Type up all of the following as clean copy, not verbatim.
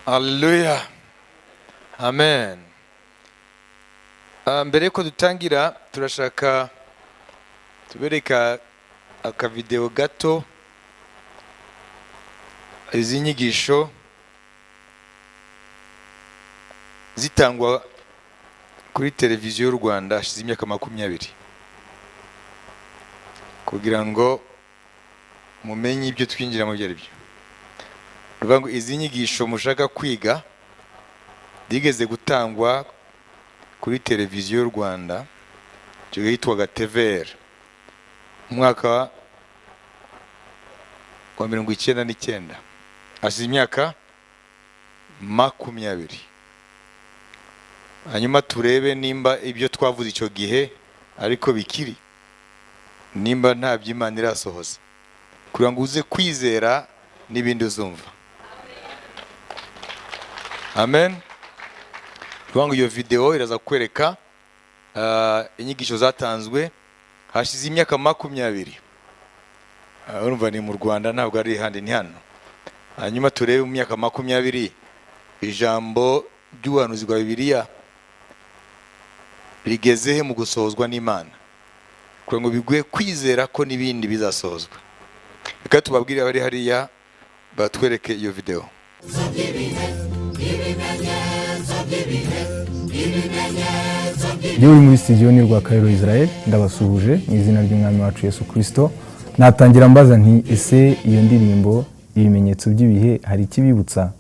Hallelujah. Amen. Mbere ko dutangira turashaka tubereka aka video gato izi nyigisho zitangwa kuri televiziyo y'u Rwanda hashize imyaka 20 kugira ngo mumenye ibyo twinjira mu byari byo. Ruvuga ngo izi nyigisho mushaka kwiga digeze gutangwa kuri televiziyo y'u Rwanda cyo yitwaga TVR umwaka wa 1999 hashize imyaka 20. Hanyuma turebe nimba ibyo twavuze icyo gihe ariko bikiri, nimba nta by'Imana irasohoza kugira ngo uze kwizera n'ibindi uzumva. Amen. Ruvuga ngo iyo video iraza kwereka inyigisho zatanzwe hashize imyaka 20. Urumva ni mu Rwanda ntabwo ari handi ni hano. Hanyuma turebe mu myaka 20 ijambo ry'ubuhanuzi bwa Bibiliya rigezehe mu gusohozwa n'Imana kugira ngo biguye kwizera ko n'ibindi bizasohozwa. Reka tubabwire abari hariya batwereke iyo video. Ndi muri studio ni rwa Cairo Israel, ndabasuhuje mu izina ry'Umwami wacu Yesu Kristo. Natangira mbaza nti ese iyo ndirimbo ibimenyetso by'ibihe hari ikibibutsa?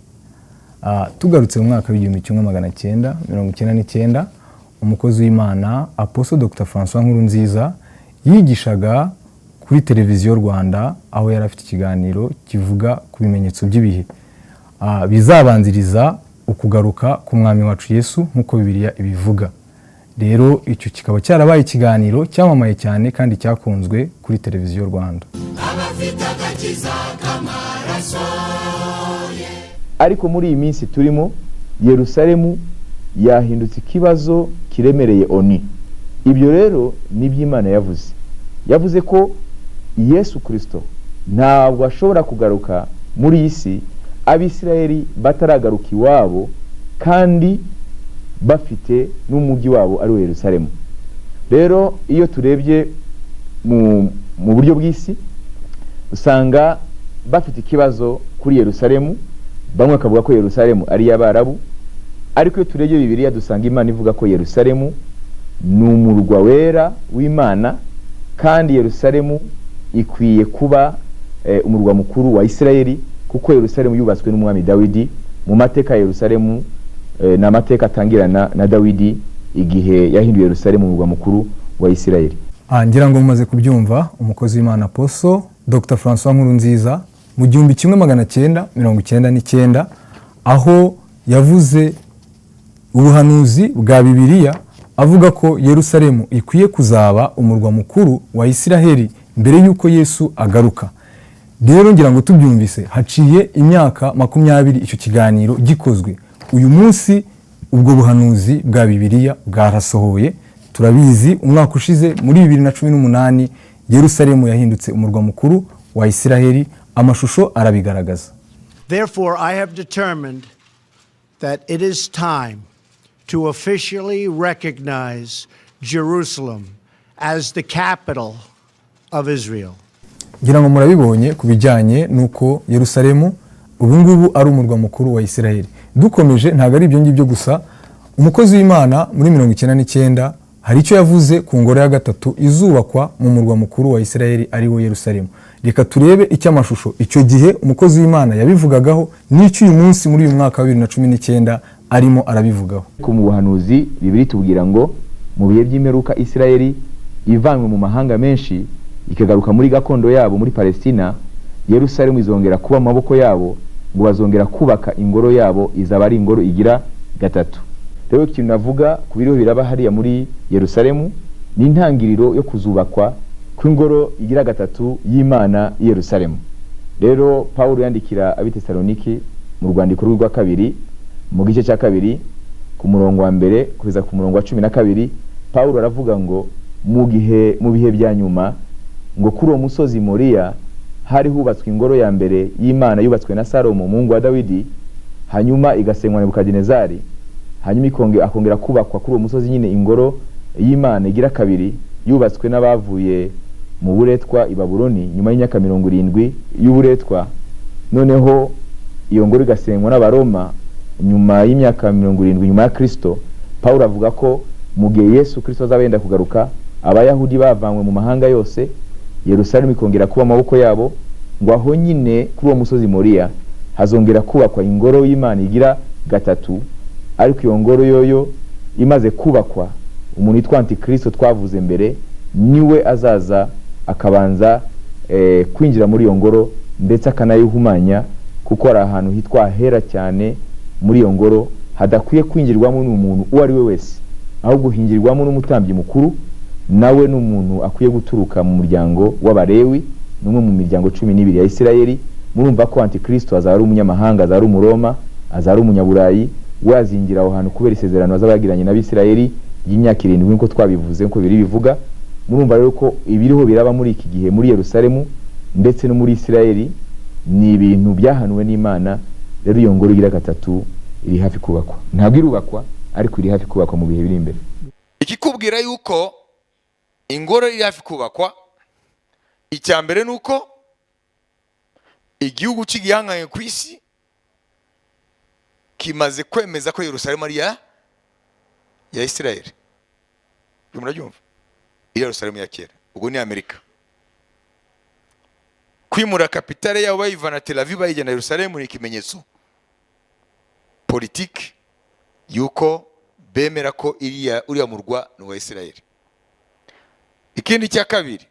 Tugarutse mu mwaka w'1999 umukozi w'Imana Apostle Dr. François Nkurunziza yigishaga kuri televiziyo Rwanda aho yari afite ikiganiro kivuga ku bimenyetso by'ibihe bizabanziriza ukugaruka ku Mwami wacu Yesu nkuko Bibiliya ibivuga. Rero icyo kikaba cyarabaye ikiganiro cyamamaye cyane kandi cyakunzwe kuri televiziyo Rwanda. Ariko muri iyi minsi turimo Yerusalemu yahindutse ikibazo kiremereye ONU. Ibyo rero ni by'Imana yavuze. Yavuze ko Yesu Kristo ntabwo ashobora kugaruka muri iyi si Abisirayeli bataragaruka iwabo kandi bafite n'umujyi wabo ari Yerusalemu. Rero iyo turebye mu buryo bw'isi usanga bafite ikibazo kuri Yerusalemu, bamwe kavuga ko Yerusalemu ari y'Abarabu, ariko iyo turebye Bibiliya dusanga Imana ivuga ko Yerusalemu ni umurwa wera w'Imana kandi Yerusalemu ikwiye kuba umurwa mukuru wa Isirayeli kuko Yerusalemu yubatswe n'umwami Dawidi. Mu mateka ya Yerusalemu na mateka atangirana na Dawidi igihe yahinduye Yerusalemu umurwa mukuru wa Isirayeli. Ngira ngo mumaze kubyumva umukozi w'Imana Apostle Dr. François Nkurunziza mu 1999 aho yavuze ubuhanuzi bwa Bibiliya avuga ko Yerusalemu ikwiye kuzaba umurwa mukuru wa Isiraheli mbere yuko Yesu agaruka. Rero ngira ngo tubyumvise haciye imyaka 20 icyo kiganiro gikozwe. Uyu munsi ubwo buhanuzi bwa Bibiliya bwarasohoye. Turabizi umwaka ushize muri 2018 Yerusalemu yahindutse umurwa mukuru wa Isiraheli, amashusho arabigaragaza. Therefore I have determined that it is time to officially recognize Jerusalem as the capital of Israel. Ngira ngo murabibonye kubijyanye nuko Yerusalemu ubu ngubu ari umurwa mukuru wa Isiraheli. Dukomeje ntago ari ibyo ngibyo gusa, umukozi w'Imana muri 1999 hari icyo yavuze ku ngoro ya gatatu izubakwa mu murwa mukuru wa Isiraheli ari wo Yerusalemu. Reka turebe icyo amashusho icyo gihe umukozi w'Imana yabivugagaho n'icyo uyu munsi muri uyu mwaka wa 2019 arimo arabivugaho. Ku buhanuzi Bibiliya tubwira ngo mu bihe by'imperuka Isirayeli ivanywe mu mahanga menshi ikagaruka muri gakondo yabo muri Palestina, Yerusalemu izongera kuba amaboko yabo ngo bazongera kubaka ingoro yabo izaba ari ingoro igira gatatu. Rero ikintu navuga ku biriho biraba hariya muri Yerusalemu ni intangiriro yo kuzubakwa kw'ingoro igira gatatu y'Imana i Yerusalemu. Rero Paulo yandikira Abitesaloniki mu rwandiko rwa kabiri mu gice cya kabiri ku murongo wa mbere kugeza ku murongo wa 12 Paulo aravuga ngo mu bihe bya nyuma ngo kuri uwo musozi Moriya hari hubatswe ingoro ya mbere y'Imana yubatswe na Salomo mungu wa Dawidi hanyuma igasenywa na Nebukadinezari, hanyuma akongera kubakwa kuri uwo musozi nyine ingoro y'Imana igira kabiri yubatswe n'abavuye mu buretwa i Babuloni nyuma y'imyaka 70 y'uburetwa. Noneho iyo ngoro igasenywa n'Abaroma nyuma y'imyaka 70 nyuma ya Kristo. Paulo avuga ko mu gihe Yesu Kristo azabenda kugaruka, abayahudi bavanywe mu mahanga yose, Yerusalemu ikongera kuba amaboko yabo, ngo aho nyine kuri uwo musozi Moriya hazongera kubakwa ingoro y'Imana igira gatatu. Ariko iyo ngoro yoyo imaze kubakwa, umuntu yitwa Antikristo twavuze mbere niwe azaza akabanza kwinjira muri iyo ngoro ndetse akanayihumanya, kuko ari ahantu hitwa hera cyane muri iyo ngoro, hadakwiye kwinjirwamo n'umuntu uwo ari we wese, ahubwo hingirwamo n'umutambyi mukuru, nawe n'umuntu akwiye guturuka mu muryango w'Abalewi, n'umwe mu miryango 12 ya Isirayeli. Murumva ko Antikristo azaba ari umunyamahanga, azaba ari umuroma, azaba ari umunyaburayi, wazingira aho hantu kubera isezerano azabagiranye n'Abisirayeli y'imyaka 7 nkuko twabivuze, nko biri bivuga. Murumva rero ko ibiriho biraba muri iki gihe muri Yerusalemu ndetse no muri Isirayeli ni ibintu byahanuwe n'Imana. Rero iyo ngoro igira gatatu iri hafi kubakwa, ntabwo irubakwa ariko iri hafi kubakwa mu bihe biri imbere. Ikikubwira yuko ingoro iri hafi kubakwa, icya mbere nuko igihugu cy'igihanganye ku isi kimaze kwemeza ko Yerusalemu ari ya Isirayeli. Murabyumva? Yerusalemu ya kera, ubwo ni Amerika. Kwimura kapitale yabo bayivana Tel Aviv bayijyana Yerusalemu ni ikimenyetso politiki yuko bemera ko uriya murwa ni wa Isirayeli. Ikindi cya kabiri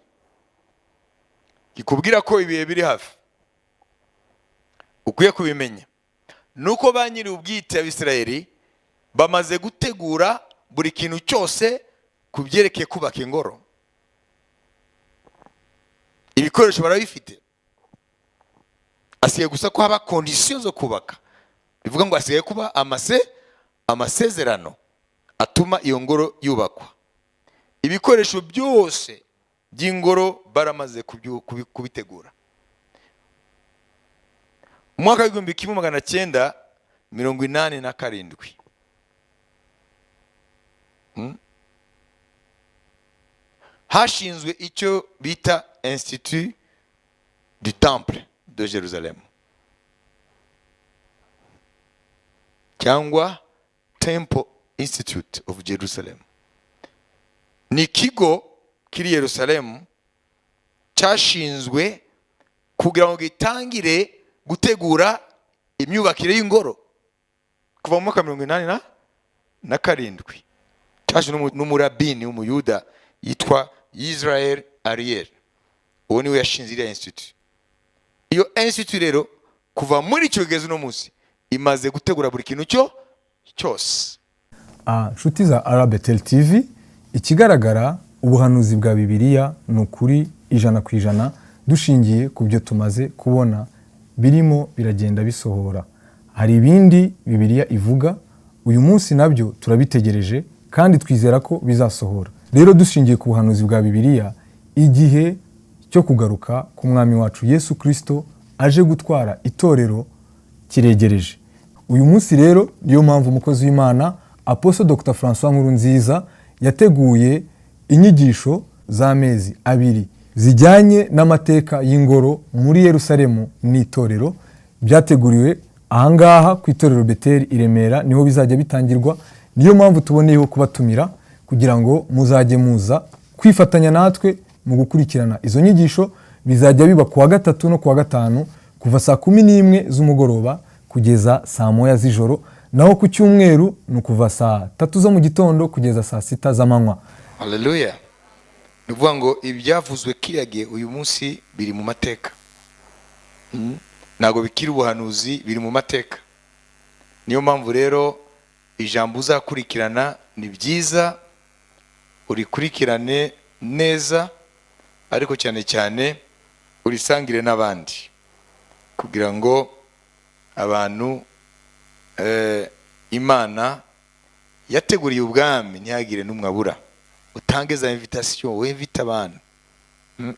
kikubwira ko ibihe biri hafi, ukwiye kubimenya, nuko ba nyiri ubwite y'Abisirayeli bamaze gutegura buri kintu cyose kubyerekeye kubaka ingoro. Ibikoresho barabifite, asigaye gusa ko haba conditions zo kubaka. Bivuga ngo asigaye kuba amasezerano atuma iyo ngoro yubakwa. Ibikoresho byose by'ingoro baramaze kubitegura. Mu mwaka wa 1987 hashinzwe icyo bita Institut du Temple de Jérusalem, cyangwa Temple Institute of Jerusalem. Ni ikigo kiri Yerusalemu cyashinzwe kugira ngo gitangire gutegura imyubakire y'ingoro kuva mu mwaka 1987. Cyashinzwe n'umurabini w'umuyuda yitwa Israel Ariel. Uwo niwe yashinze iriya institute. Iyo institute rero kuva muri icyo gihe no munsi imaze gutegura buri kintu cyose. Nshuti za Arabetel TV, ikigaragara ubuhanuzi bwa Bibiliya ni ukuri 100% dushingiye ku byo tumaze kubona birimo biragenda bisohora. Hari ibindi Bibiliya ivuga, uyu munsi nabyo turabitegereje kandi twizera ko bizasohora. Rero dushingiye ku buhanuzi bwa Bibiliya, igihe cyo kugaruka ku mwami wacu Yesu Kristo aje gutwara itorero kiregereje. Uyu munsi rero niyo mpamvu umukozi w'Imana Apostle Dr. François Nkurunziza yateguye inyigisho z'amezi 2 zijyanye n'amateka y'ingoro muri Yerusalemu n'itorero, byateguriwe ahangaha ku itorero Beteli i Remera, niho bizajya bitangirwa. Niyo mpamvu tuboneyeho kubatumira kugira ngo muzajye muza kwifatanya natwe mu gukurikirana izo nyigisho. Bizajya biba kuwa gatatu no kuwa gatanu kuva saa 11 z'umugoroba kugeza saa 1 z'ijoro, naho ku cyumweru ni kuva saa 3 zo mu gitondo kugeza saa 6 z'amanywa. Haleluya. Nuvuga ngo ibyavuzwe kiriya uyu munsi biri mu mateka. Nago bikiri ubuhanuzi, biri mu mateka. Niyo mpamvu rero ijambo uzakurikirana ni byiza urikurikirane neza, ariko cyane cyane urisangire n'abandi kugira ngo abantu Imana yateguriye ubwami ntihagire n'umwabura. Utange za invitation, wevita abantu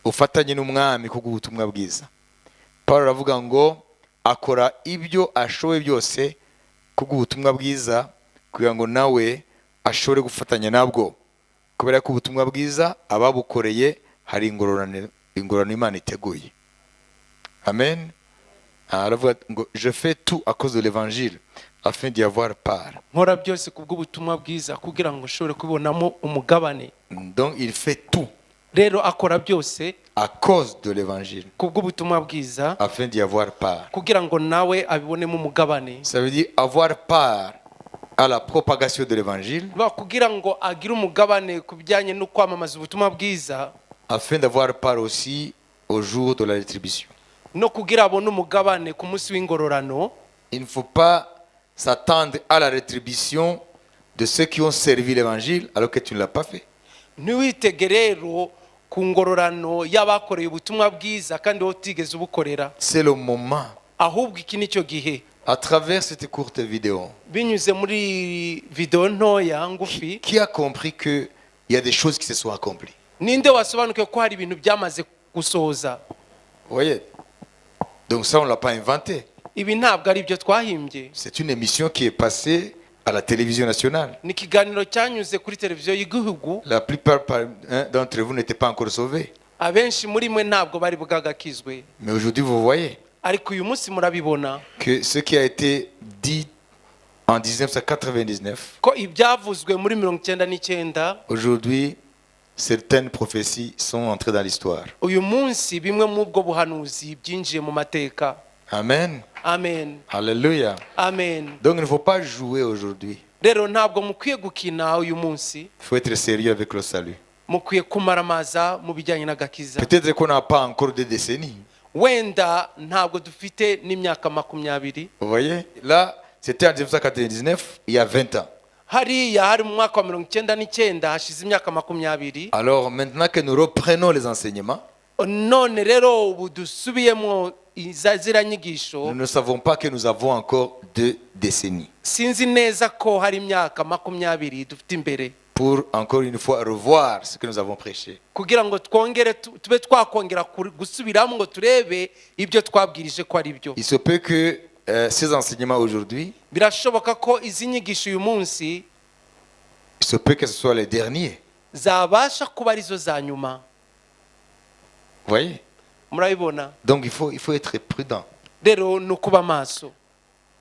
ufatanye n'umwami kubw'ubutumwa bwiza. Paulo aravuga ngo akora ibyo ashoboye byose kubw'ubutumwa bwiza kugira ngo nawe ashobore gufatanya nabwo, kubera ko ubutumwa bwiza ababukoreye hari ingororano Imana iteguye. Amen. Aravuga ngo je fais tout à cause de l'évangile afin d'y avoir part. nkora byose kubw'ubutumwa bwiza kugira ngo ushobore kubonamo umugabane. Donc il fait tout Rero akora byose à cause de l'évangile kubw'ubutumwa bwiza afin d'y avoir part. kugira ngo nawe abibonemo umugabane. Ça veut dire avoir part à la propagation de l'évangile Kugira ngo agire umugabane ku bijyanye no kwamamaza ubutumwa bwiza, afin d'avoir part aussi au jour de la rétribution. no kugira abone umugabane ku munsi w'ingororano. Il ne faut pas s'attendre à la rétribution de ceux qui ont servi l'évangile alors que tu ne l'as pas fait. Ntiwitege rero ku ngororano y'abakoreye ubutumwa bwiza kandi wowe utigeze ubukorera. C'est le moment, Ahubwo iki nicyo gihe, à travers cette courte vidéo, binyuze muri video ntoya ngufi, qui a compris qu'il y a des choses qui se sont accomplies. ninde wasobanukiwe ko hari ibintu byamaze gusohoza. Vous voyez? Donc ça, on ne l'a pas inventé. Ibi ntabwo ari byo twahimbye, C'est une émission qui est passée à la télévision nationale. ni ikiganiro cyanyuze kuri televiziyo y'igihugu. La plupart d'entre vous n'étaient pas encore sauvés. Abenshi muri mwe ntabwo bari bwagakizwe, Mais aujourd'hui, vous voyez ariko uyu munsi murabibona que ce qui a été dit en 1999, ko ibyavuzwe muri 1999 aujourd'hui, certaines prophéties sont entrées dans l'histoire. uyu munsi bimwe mu bwo buhanuzi byinjiye mu mateka. Amen. Amen, Alléluia. amen. Donc il ne faut pas jouer aujourd'hui. Rero ntabwo mukwiye gukina uyu munsi, Il faut être sérieux avec le salut. mukwiye kumaramaza mu bijyanye n'agakiza. Peut-être qu'on n'a pas encore de décennies. Wenda ntabwo dufite n'imyaka 20. Vous voyez? Là, c'était en 1999, il y a 20 ans. Hariya hari mu mwaka wa 1999 hashize imyaka 20. Alors maintenant que nous reprenons les enseignements, None rero ubu dusubiyemo ziriya nyigisho, nous ne savons pas que nous avons encore 2 décennies sinzi neza ko hari imyaka 20 dufite imbere pour encore une fois revoir ce que nous avons prêché. kugira ngo twongere tube twakongera gusubiramo ngo turebe ibyo twabwirije ko ari byo. Il se peut que ces enseignements aujourd'hui, Birashoboka ko izi nyigisho uyu munsi il se peut que ce soit les derniers. zabasha kuba arizo za nyuma. Vous voyez? Murabibona? Donc il faut être prudent. Rero ni ukuba maso.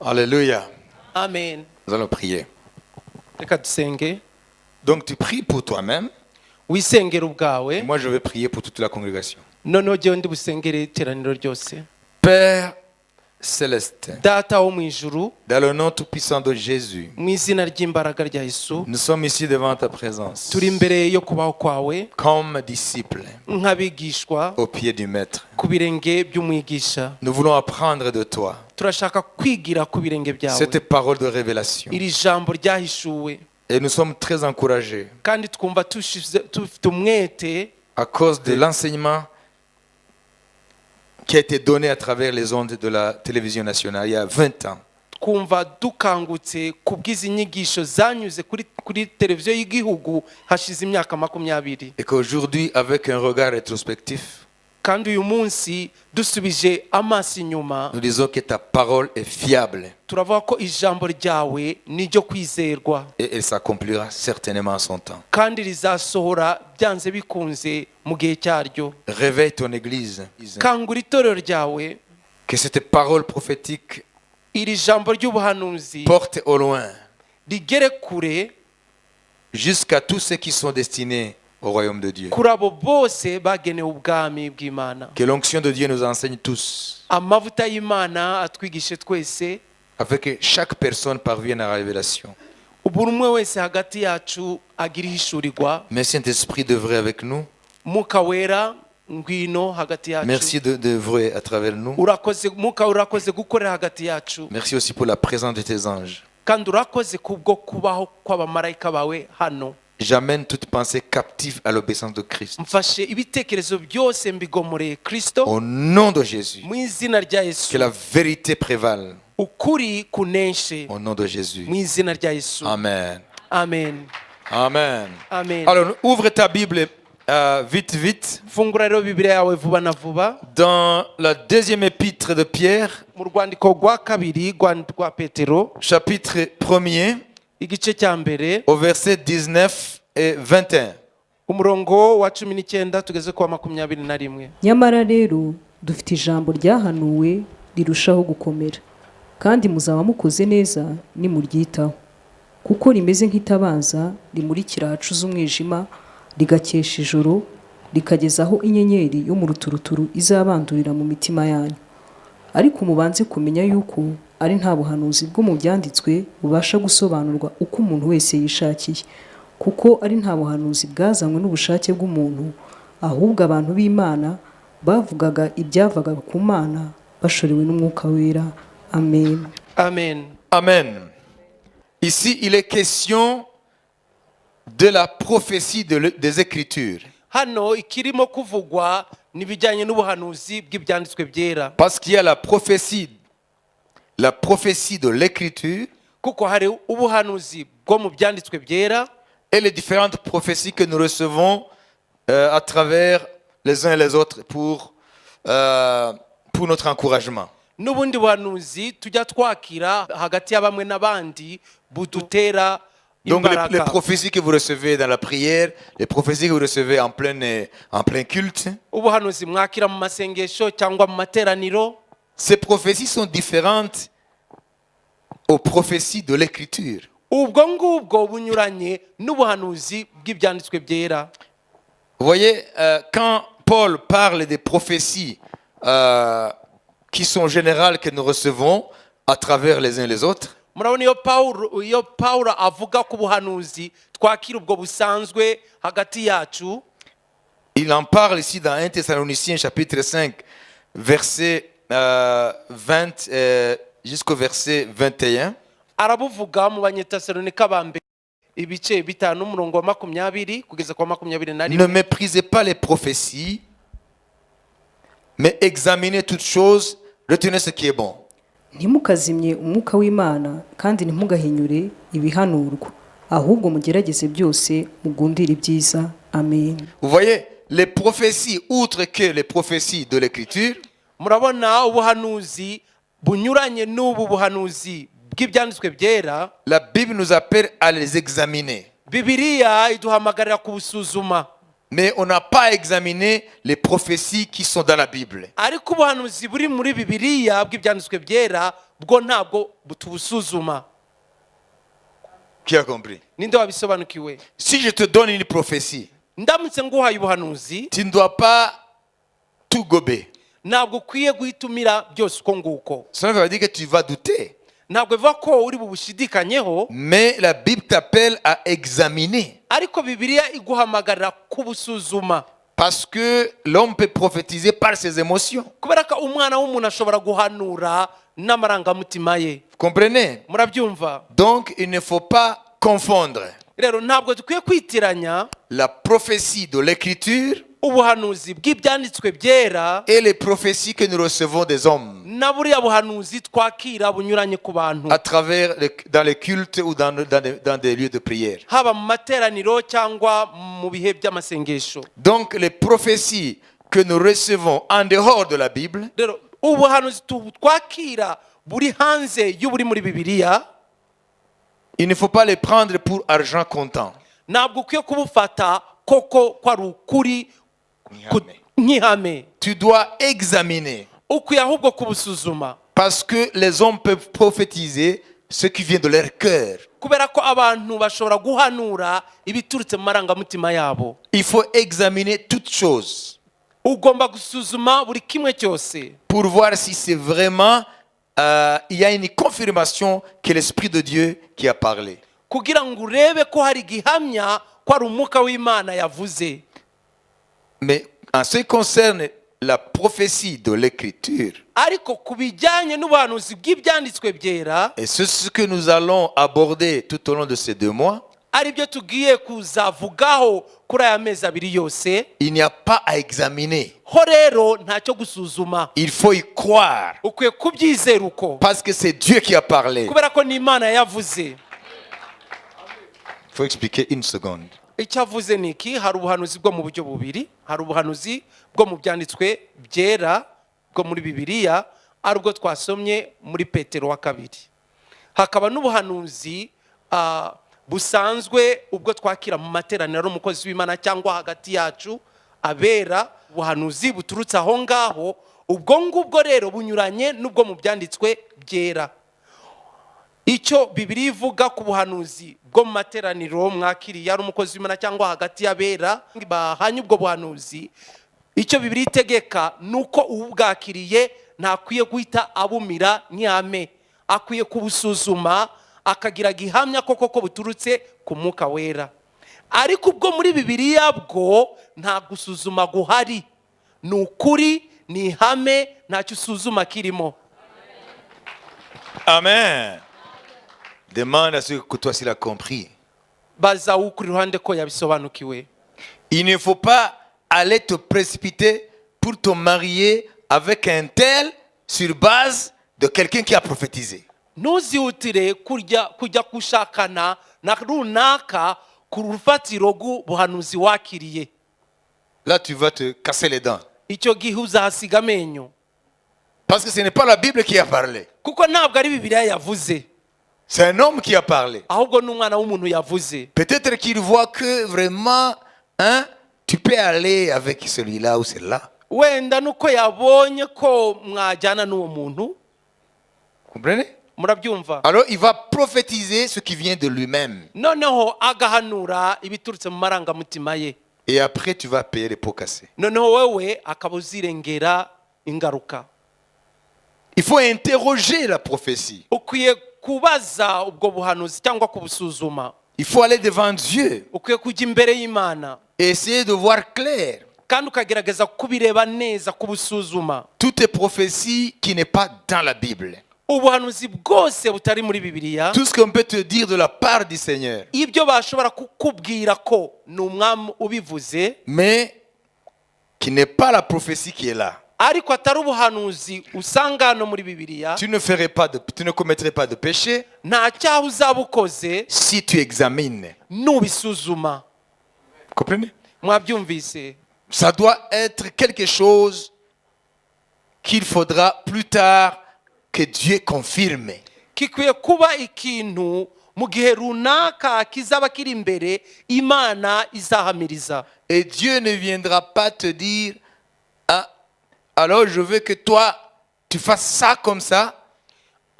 Alléluia. Amen. Nous allons prier. Reka dusenge. Donc tu pries pour toi-même. Wisengera Et ubwawe, moi je vais prier pour toute la congrégation. noneho jyewe ndi busengere iteraniro ryose. Père céleste, Data wo mu ijuru, dans le nom tout-puissant de Jésus, mu izina ry'imbaraga rya Yesu, nous sommes ici devant ta présence, turi imbere yo kubaho kwawe comme disciples, nk'abigishwa au pied du Maître. ku birenge by'umwigisha. Nous voulons apprendre de toi Turashaka kwigira ku birenge byawe, cette parole de révélation. iri jambo ryahishuwe, Et nous sommes très encouragés kandi twumva dufite umwete à cause de l'enseignement qui a été donné à travers les ondes de la télévision nationale il y a 20 ans. twumva dukangutse ku bw'izi nyigisho zanyuze kuri televiziyo y'igihugu hashize imyaka 20. Et qu'aujourd'hui, avec un regard rétrospectif, Kandi uyu munsi dusubije amaso inyuma, nous disons que ta parole est fiable turavuga ko ijambo ryawe ni ryo kwizerwa et elle s'accomplira certainement en son temps. kandi rizasohora byanze bikunze mu gihe cyaryo. Réveille ton Église, Kangura itorero ryawe, que cette parole prophétique iri jambo ry'ubuhanuzi porte au loin rigere kure jusqu'à tous ceux qui sont destinés au royaume de Dieu. kuri abo bose bagenewe ubwami bw'Imana. Que l'onction de Dieu nous enseigne tous, Amavuta y'Imana atwigishe twese, afin que chaque personne parvienne à la révélation. buri umwe wese hagati yacu agira ihishurirwa. Mais Saint-Esprit devrait avec nous. Mwuka wera ngwino hagati yacu. Merci d'œuvrer à travers nous. Urakoze Mwuka urakoze gukorera hagati yacu, Merci aussi pour la présence de tes anges. kandi urakoze kubwo kubaho kw'abamarayika bawe hano. J'amène toute pensée captive à l'obéissance de Christ. Mfashe ibitekerezo byose mbigomoreye Kristo Au nom de Jésus, mu izina rya que Yesu. la vérité prévale. Ukuri kuneshe Au nom de Jésus. mu izina rya Yesu. Amen. Amen. Amen. Amen. Alors, ouvre ta Bible vite, fungura rero bibiliya yawe vuba na vuba dans la deuxième épître de Pierre, mu rwandiko rwa kabiri rwa petero chapitre 1er, igice cya mbere au verset 19 et 21. umurongo wa 19 tugeze ku wa 21. nyamara rero dufite ijambo ryahanuwe rirushaho gukomera kandi muzaba mukoze neza nimuryitaho kuko rimeze nk'itabaza rimurikira ahacuze umwijima rigakesha ijoro rikageza aho inyenyeri yo mu ruturuturu izabandurira mu mitima yanyu ariko mubanze kumenya yuko ari nta buhanuzi bwo mu byanditswe bubasha gusobanurwa uko umuntu wese yishakiye kuko ari nta buhanuzi bwazanywe n'ubushake bw'umuntu ahubwo abantu b'Imana bavugaga ibyavaga ku Mana bashorewe n'umwuka wera. Amen. Amen. Amen. Ici, il est question de la prophétie des Écritures. Hano ikirimo kuvugwa nibijyanye n'ubuhanuzi bw'ibyanditswe byera. Parce qu'il y a la prophétie de l'Écriture. Kuko hari ubuhanuzi bwo mu byanditswe byera. Et les différentes prophéties que nous recevons à travers les uns et les autres pour notre encouragement. N'ubundi buhanuzi tujya twakira hagati ya bamwe n'abandi budutera donc imbaraga. les prophéties que vous recevez dans la prière, les prophéties que vous recevez en plein culte, ubuhanuzi mwakira mu masengesho cyangwa mu materaniro, ces prophéties sont différentes aux prophéties de l'Écriture. ubwo ngubwo bunyuranye n'ubuhanuzi bw'ibyanditswe byera. Vous voyez, quand Paul parle des prophéties qui sont générales que nous recevons à travers les uns et les autres, murabona iyo Paulo avuga ku buhanuzi twakira ubwo busanzwe hagati yacu, il en parle ici dans 1 Thessaloniciens chapitre 5 verset 20 jusqu'au verset 21. arabuvuga mu banyetesalonika ba mbere ibice 5 umurongo wa 20 kugeza kwa 21. Ne méprisez pas les prophéties, mais examinez toutes choses, retenez ce qui est bon. ntimukazimye umwuka w'Imana kandi ntimugahinyure ibihanurwa ahubwo mugerageze byose mugundire ibyiza. Amen. Vous voyez, les prophéties, outre que les prophéties de l'Écriture, murabona ubuhanuzi bunyuranye n'ubu buhanuzi bw'ibyanditswe byera, la Bible nous appelle à les examiner. Bibiliya iduhamagarira kubusuzuma. Mais on n'a pas examiné les prophéties qui sont dans la Bible. Ariko ubuhanuzi buri muri Bibiliya bw'ibyanditswe byera bwo ntabwo butubusuzuma. Qui a compris? Ninde wabisobanukiwe? Si je te donne une prophétie, Ndamutse nguhaye ubuhanuzi, tu ne dois pas tout gober. ntabwo ukwiye guhitumira byose uko nguko. Cela veut dire que tu vas douter. Ntabwo bivuga ko uri bubushidikanyeho, Mais la Bible t'appelle à examiner. ariko Bibiliya iguhamagarira kubusuzuma. Parce que l'homme peut prophétiser par ses émotions. Kubera ko umwana w'umuntu ashobora guhanura n'amarangamutima ye. Vous comprenez? Murabyumva? Donc, il ne faut pas confondre Rero ntabwo dukwiye kwitiranya la prophétie de l'Écriture ubuhanuzi bw'ibyanditswe byera et les prophéties que nous recevons des hommes na buriya buhanuzi twakira bunyuranye ku bantu, à travers dans les cultes ou dans des lieux de prière. haba mu materaniro cyangwa mu bihe by'amasengesho. Donc, les prophéties que nous recevons en dehors de la Bible, Rero ubuhanuzi twakira buri hanze y'uburi muri Bibiliya, il ne faut pas les prendre pour argent comptant. ntabwo ukwiye kubufata koko ko ari ukuri nk'ihame. Tu dois examiner. Ukwiye ahubwo kubusuzuma. Parce que les hommes peuvent prophétiser ce qui vient de leur cœur. Kubera ko abantu bashobora guhanura ibiturutse mu marangamutima yabo. Il faut examiner toutes choses Ugomba gusuzuma buri kimwe cyose pour voir si c'est vraiment il y a une confirmation que l'Esprit de Dieu qui a parlé. kugira ngo urebe ko hari gihamya ko ari umwuka w'Imana yavuze. Mais en ce qui concerne la prophétie de l'Écriture, Ariko kubijyanye n'ubuhanuzi bw'ibyanditswe byera, et c'est ce que nous allons aborder tout au long de ces 2 mois, ari byo tugiye kuzavugaho kuri aya mezi abiri yose, il n'y a pas à examiner. ho rero ntacyo gusuzuma. Il faut y croire Ukwiye kubyizera uko, parce que c'est Dieu qui a parlé. kubera ko ni Imana yavuze. Il faut expliquer une seconde. icyo avuze ni iki? Hari ubuhanuzi bwo mu buryo bubiri. Hari ubuhanuzi bwo mu byanditswe byera bwo muri bibiliya, aribwo twasomye muri Petero wa kabiri. Hakaba n'ubuhanuzi busanzwe ubwo twakira mu materaniro y'umukozi w'Imana cyangwa hagati yacu abera. Ubuhanuzi buturutse aho ngaho, ubwo ngubwo rero bunyuranye n'ubwo mu byanditswe byera. Icyo Bibiliya ivuga ku buhanuzi bwo mu materaniro mwakiriye ari umukozi w'Imana cyangwa hagati y'abera bahanye ubwo buhanuzi, icyo Bibiliya itegeka nuko ubwakiriye ntakwiye guhita abumira nk'ihame, akwiye kubusuzuma akagira gihamya koko ko buturutse ku Mwuka Wera. Ariko ubwo muri Bibiliya bwo nta gusuzuma guhari, ni ukuri, ni ihame, ntacyo usuzuma kirimo. Amen. Demande à ceux que toi s'il a compris. Baza ukuri ruhande ko yabisobanukiwe. Il ne faut pas aller te précipiter pour te marier avec un tel sur base de quelqu'un qui a prophétisé. Ntuzihutire kujya gushakana na runaka ku rufatiro rw'ubuhanuzi wakiriye. Là, tu vas te casser les dents. Icyo gihe uzahasiga amenyo. Parce que ce n'est pas la Bible qui a parlé. Kuko ntabwo ari Bibiliya yavuze. C'est un homme qui a parlé. Ahubwo n'umwana w'umuntu yavuze. Peut-être qu'il voit que vraiment, tu peux aller avec celui-là ou celle-là. Wenda nuko yabonye ko mwajyana n'uwo muntu. Comprenez? Murabyumva? Alors, il va prophétiser ce qui vient de lui-même. Noneho agahanura ibiturutse mu marangamutima ye. Et après, tu vas payer les pots cassés. Noneho wewe akaba uzirengera ingaruka. Il faut interroger la prophétie. Ukwiye kubaza ubwo buhanuzi cyangwa kubusuzuma. Il faut aller devant Dieu Ukwiye kujya imbere y'Imana et essayer de voir clair. kandi ukagerageza kubireba neza, kubusuzuma. Toutes les prophéties qui n'est pas dans la Bible. Ubuhanuzi bwose butari muri Bibiliya, Tout ce qu'on peut te dire de la part du Seigneur, ibyo bashobora kukubwira ko ni umwami ubivuze, mais qui n'est pas la prophétie qui est là. ariko atari ubuhanuzi usanga hano muri Bibiliya, Tu ne commettrais pas de péché nta cyaha uzaba ukoze si tu examines. nubisuzuma. Comprenez? Mwabyumvise? Ça doit être quelque chose qu'il faudra plus tard que Dieu confirme. Kikwiye kuba ikintu mu gihe runaka kizaba kiri imbere Imana izahamiriza. Et Dieu ne viendra pas te dire, ah, alors je veux que toi, tu fasses ça comme ça,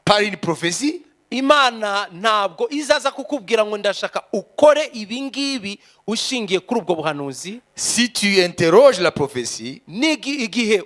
par une prophétie. Imana ntabwo izaza kukubwira ngo ndashaka ukore ibi ngibi ushingiye kuri ubwo buhanuzi. Si tu interroges la prophétie, Igihe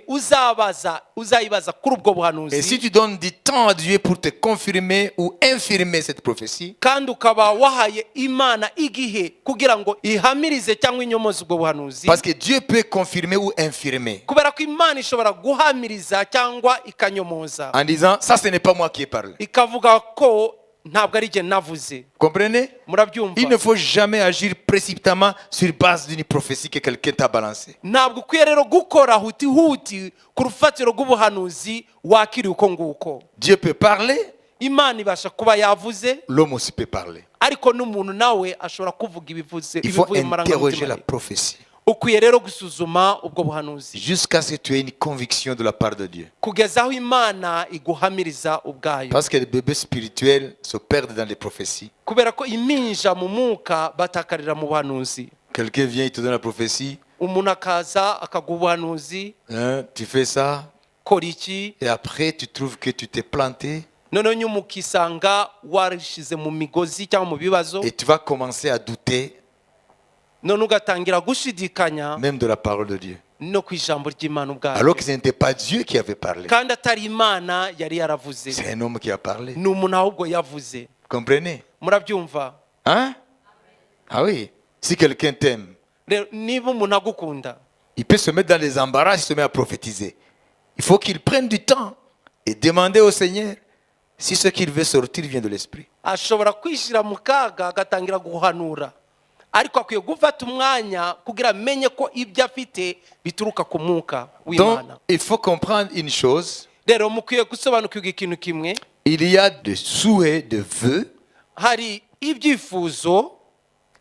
uzayibaza kuri ubwo buhanuzi, et si tu donnes du temps à Dieu pour te confirmer ou infirmer cette prophétie, kandi ukaba wahaye Imana igihe kugira ngo ihamirize cyangwa inyomoze ubwo buhanuzi, parce que Dieu peut confirmer ou infirmer kubera ko Imana ishobora guhamiriza cyangwa ikanyomoza, en disant, ça ce n'est pas moi qui ai parlé. ikavuga ko ntabwo ari jye navuze. Comprenez? Murabyumva? Il ne faut jamais agir précipitamment sur base d'une prophétie que quelqu'un t'a balancée. Ntabwo ukwiye rero gukora huti ku rufatiro rw'ubuhanuzi wakiriye uko nguko. Dieu peut parler, Imana ibasha kuba yavuze, l'homme aussi peut parler. ariko n'umuntu nawe ashobora kuvuga ibivuze Il faut ibivuye mu interroger marangamutima la ye. prophétie Ukwiye rero gusuzuma ubwo buhanuzi jusqu'à ce que tu aies une conviction de la part de Dieu. kugeza aho Imana iguhamiriza ubwayo. Parce que les bébés spirituels se perdent dans les prophéties. Kubera ko impinja mu mwuka batakarira mu buhanuzi. Quelqu'un vient, il te donne la prophétie, Umuntu akaza akaguha ubuhanuzi, hein, tu fais ça, kora iki, et après tu trouves que tu t'es planté, noneho nyuma ukisanga warishize mu migozi cyangwa mu bibazo, et tu vas commencer à douter none ugatangira gushidikanya même de la parole de Dieu. no ku ijambo ry'Imana ubwayo, Alors que ce n'était pas Dieu qui avait parlé. kandi atari Imana yari yaravuze, C'est un homme qui a parlé. ni umuntu ahubwo yavuze. Comprenez? Murabyumva? Hein? Ah oui. Si quelqu'un t'aime, Rero niba umuntu agukunda, il peut se mettre dans les embarras, il se met à prophétiser. Il faut qu'il prenne du temps et demander au Seigneur si ce qu'il veut sortir vient de l'esprit. ashobora kwishyira mu kaga agatangira guhanura, ariko akwiye gufata umwanya kugira amenye ko ibyo afite bituruka ku mwuka Donc, w'Imana. il faut comprendre une chose. Rero mukwiye gusobanukirwa ikintu kimwe, Il y a des souhaits, des vœux, hari ibyifuzo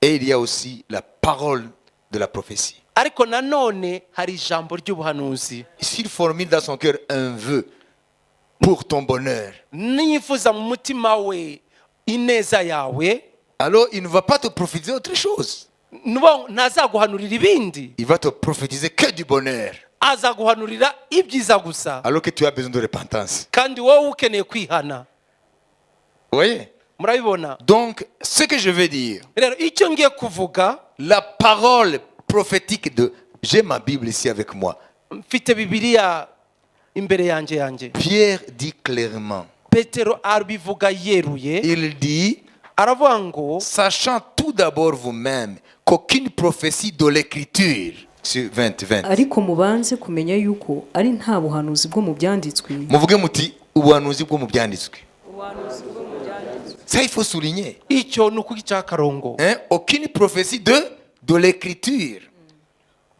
et il y a aussi la parole de la prophétie. ariko nanone hari ijambo ry'ubuhanuzi. S'il formule dans son cœur un vœu pour ton bonheur, niyifuza mu mutima we ineza yawe, alors il ne va pas te prophétiser autre chose. ntazaguhanurira ibindi, Il va te prophétiser que du bonheur. azaguhanurira ibyiza gusa, Alors que tu as besoin de repentance. kandi wowe ukeneye kwihana. Vous voyez? Murabibona? Donc, ce que je veux dire, Rero icyo ngiye kuvuga, la parole prophétique de... J'ai ma Bible ici avec moi. mfite bibiliya imbere yanjye. Pierre dit clairement, Petero abivuga yeruye, il dit, aravuga ngo sachant tout d'abord vous-même qu'aucune prophétie de l'écriture, sur 20, ariko mubanze kumenya yuko ari nta buhanuzi bwo mu byanditswe muvuge muti ubuhanuzi bwo mu byanditswe. Ça il faut souligner. icyo ni ukugica akarongo. Hein? Aucune prophétie de l'écriture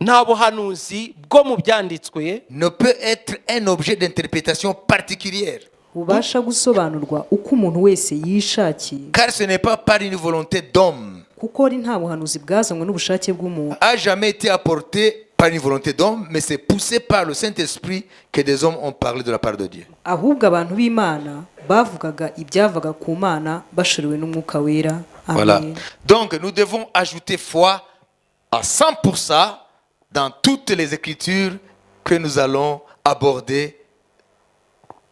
Nta buhanuzi bwo mu byanditswe ne peut être un objet d'interprétation particulière. bubasha gusobanurwa uko umuntu wese yishakiye, Car ce n'est pas par une volonté d'homme, kuko ari nta buhanuzi bwazanywe n'ubushake bw'umuntu, a jamais été apporté par une volonté d'homme, mais c'est poussé par le Saint-Esprit que des hommes ont parlé de la part de Dieu. ahubwo abantu b'Imana bavugaga ibyavaga ku Mana bashoriwe n'umwuka wera. Voilà. Amen. Donc nous devons ajouter foi à 100% dans toutes les écritures que nous allons aborder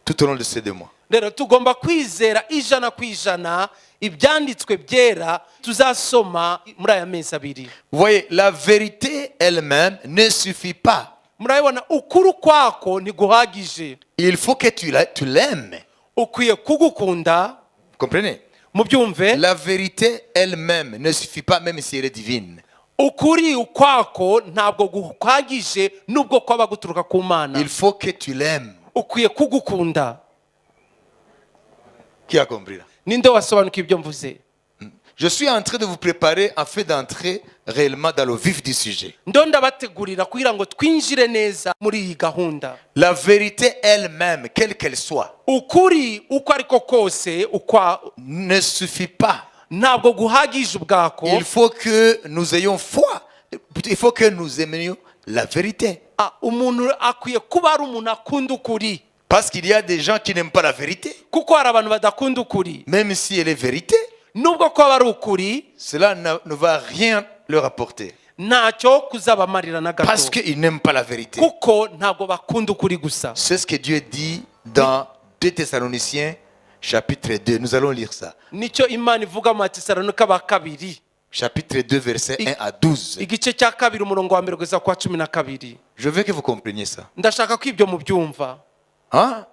tout au long de ces 2 mois. rero tugomba kwizera 100% ibyanditswe byera tuzasoma muri aya mezi abiri. Vous voyez, la vérité elle-même ne suffit pas. Murabibona, ukuri kwako ntiguhagije, Il faut que tu l'aimes. ukwiye kugukunda. Vous comprenez? Mubyumve, La vérité elle-même ne suffit pas, même si elle est divine. ukuri ukwako ntabwo guhagije nubwo kwaba guturuka ku Mana. Il faut que tu l'aimes. Ukwiye kugukunda. Qui a compris là? Ninde wasobanukiwe ibyo mvuze? Je suis en train de vous préparer afin d'entrer réellement dans le vif du sujet. Ndo ndabategurira kugira ngo twinjire neza muri iyi gahunda. La vérité elle-même, quelle qu'elle soit, Ukuri uko ariko kose ne suffit pas. ntabwo guhagije ubwako. Il faut que nous ayons foi. Il faut que nous aimions la vérité. Umuntu akwiye kuba ari umuntu akunda ukuri, Parce qu'il y a des gens qui n'aiment pas la vérité. kuko hari abantu badakunda ukuri. Même si elle est vérité, Nubwo kwaba ari ukuri, cela ne va rien leur apporter. ntacyo kuzabamarira na Parce gato, qu'ils n'aiment pas la vérité. kuko ntabwo bakunda ukuri gusa. C'est ce que Dieu dit dans 2 Thessaloniciens chapitre 2. Nous allons lire ça. Nicyo Imana ivuga mu Batesalonika ba kabiri, Chapitre 2, versets 1 à 12. igice cya kabiri umurongo wa mbere kugeza kwa 12. Je veux que vous compreniez ça. Ndashaka ko ibyo mubyumva. Hein?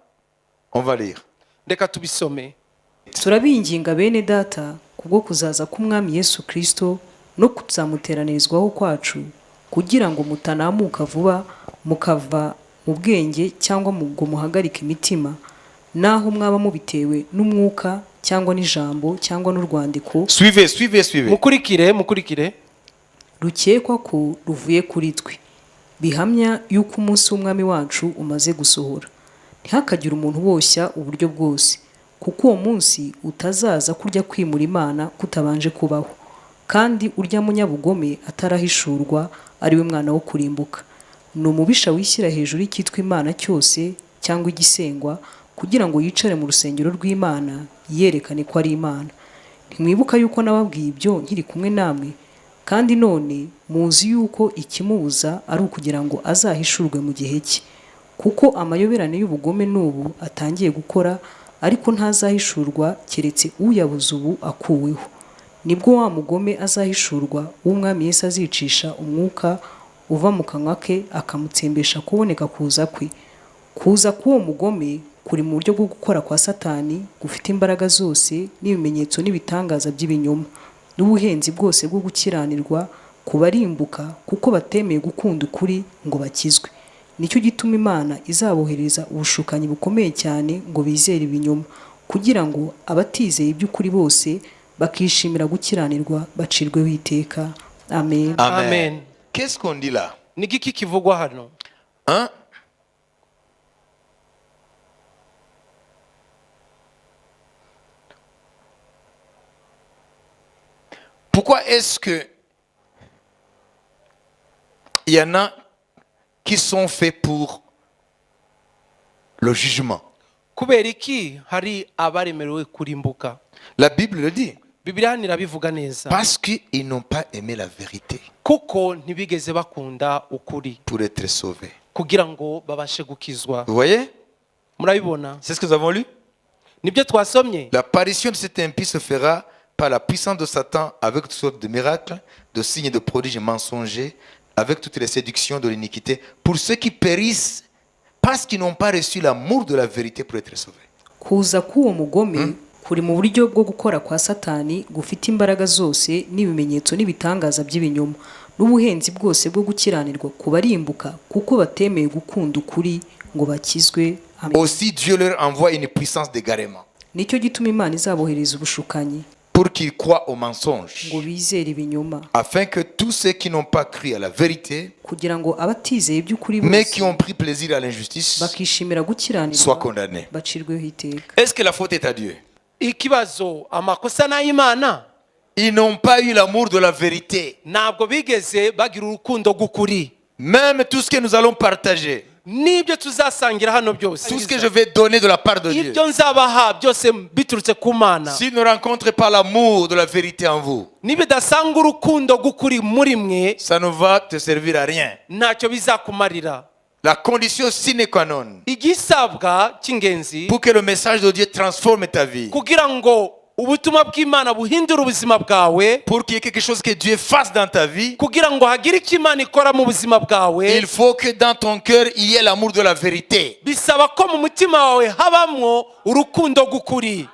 On va lire. Reka tubisome. turabinginga bene data kubwo kuzaza k'umwami Yesu Kristo no kuzamuteranirizwaho kwacu, kugira ngo mutanamuka vuba mukava mu bwenge cyangwa ngo muhagarike imitima, naho mwaba mubitewe n'umwuka cyangwa n'ijambo cyangwa n'urwandiko Suivez. Mukurikire. rukekwa ko ruvuye kuri twe, bihamya yuko umunsi w'umwami wacu umaze gusohora. Ntihakagire umuntu woshya uburyo bwose, kuko uwo munsi utazaza kurya kwimura Imana kutabanje kubaho, kandi urya munyabugome atarahishurwa ari we mwana wo kurimbuka. Ni umubisha wishyira hejuru y'icyitwa Imana cyose cyangwa igisengwa, kugira ngo yicare mu rusengero rw'Imana yerekane ko ari Imana. Ntimwibuka yuko nababwiye ibyo nkiri kumwe namwe, kandi none muzi yuko ikimubuza ari ukugira ngo azahishurwe mu gihe cye, kuko amayoberane y'ubugome n'ubu atangiye gukora, ariko ntazahishurwa keretse uyabuze ubu akuweho. Nibwo wa mugome azahishurwa, w'umwami Yesu azicisha umwuka uva mu kanwa ke akamutsembesha kuboneka kuza kwe. Kuza k'uwo mugome kuri mu buryo bwo gukora kwa Satani gufite imbaraga zose n'ibimenyetso n'ibitangaza by'ibinyoma n'ubuhenzi bwose bwo gukiranirwa kubarimbuka, kuko batemeye gukunda ukuri ngo bakizwe. Nicyo gituma Imana izabohereza ubushukanyi bukomeye cyane ngo bizere ibinyoma, kugira ngo abatizeye iby'ukuri bose bakishimira gukiranirwa bacirweho iteka. Amen. Amen. Qu'est-ce qu'on dit là? Ni iki kivugwa hano? Hein? Pourquoi est-ce que il y en a qui sont faits pour le jugement. kubera iki hari abaremerewe kurimbuka? La Bible le dit. Bibiliya hano irabivuga neza. Parce qu'ils n'ont pas aimé la vérité Kuko ntibigeze bakunda ukuri pour être sauvés. kugira ngo babashe gukizwa. Vous voyez? Murabibona? C'est ce que nous avons lu. Nibyo twasomye. L'apparition de cet impie se fera par la puissance de Satan avec toutes sortes de miracles, de signes et de prodiges mensongers, avec toutes les séductions de l'iniquité, pour ceux qui périssent parce qu'ils n'ont pas reçu l'amour de la vérité pour être sauvés. kuza k'uwo mugome kuri mu buryo bwo gukora kwa satani gufite imbaraga zose n'ibimenyetso n'ibitangaza by'ibinyoma n'ubuhenzi bwose bwo gukiranirwa ku barimbuka kuko batemeye gukunda ukuri ngo bakizwe. Amen. Aussi Dieu leur envoie une puissance d'égarement Nicyo gituma Imana izabohereza ubushukanyi pour qu'ils croient au mensonge, ngo bizere ibinyoma afin que tous ceux qui n'ont pas cru à la vérité, kugira ngo abatizeye iby'ukuri mais bose qui ont pris plaisir à l'injustice, bakishimira soient gukiranirwa condamnés. bacirweho iteka. Est-ce que la faute est à Dieu? Ikibazo amakosa n'ay'Imana. Ils n'ont pas eu l'amour de la vérité. Ntabwo bigeze bagira urukundo rw'ukuri. Même tout ce que nous allons partager, Nibyo tuzasangira hano byose. tout ce que je vais donner de la part de Dieu, Ibyo nzabaha byose biturutse ku Mana. s'ils ne rencontrent pas l'amour de la vérité en vous, Nibidasanga urukundo rw'ukuri muri mwe, ça ne va te servir à rien. ntacyo bizakumarira. La condition sine qua non Igisabwa cy'ingenzi pour que le message de Dieu transforme ta vie, kugira ngo ubutumwa bw'Imana buhindure ubuzima bwawe, pour qu'il y ait quelque chose que Dieu fasse dans ta vie, kugira ngo hagire icyo Imana ikora mu buzima bwawe, il faut que dans ton cœur il y ait l'amour de la vérité. bisaba ko mu mutima wawe habamwo urukundo rw'ukuri.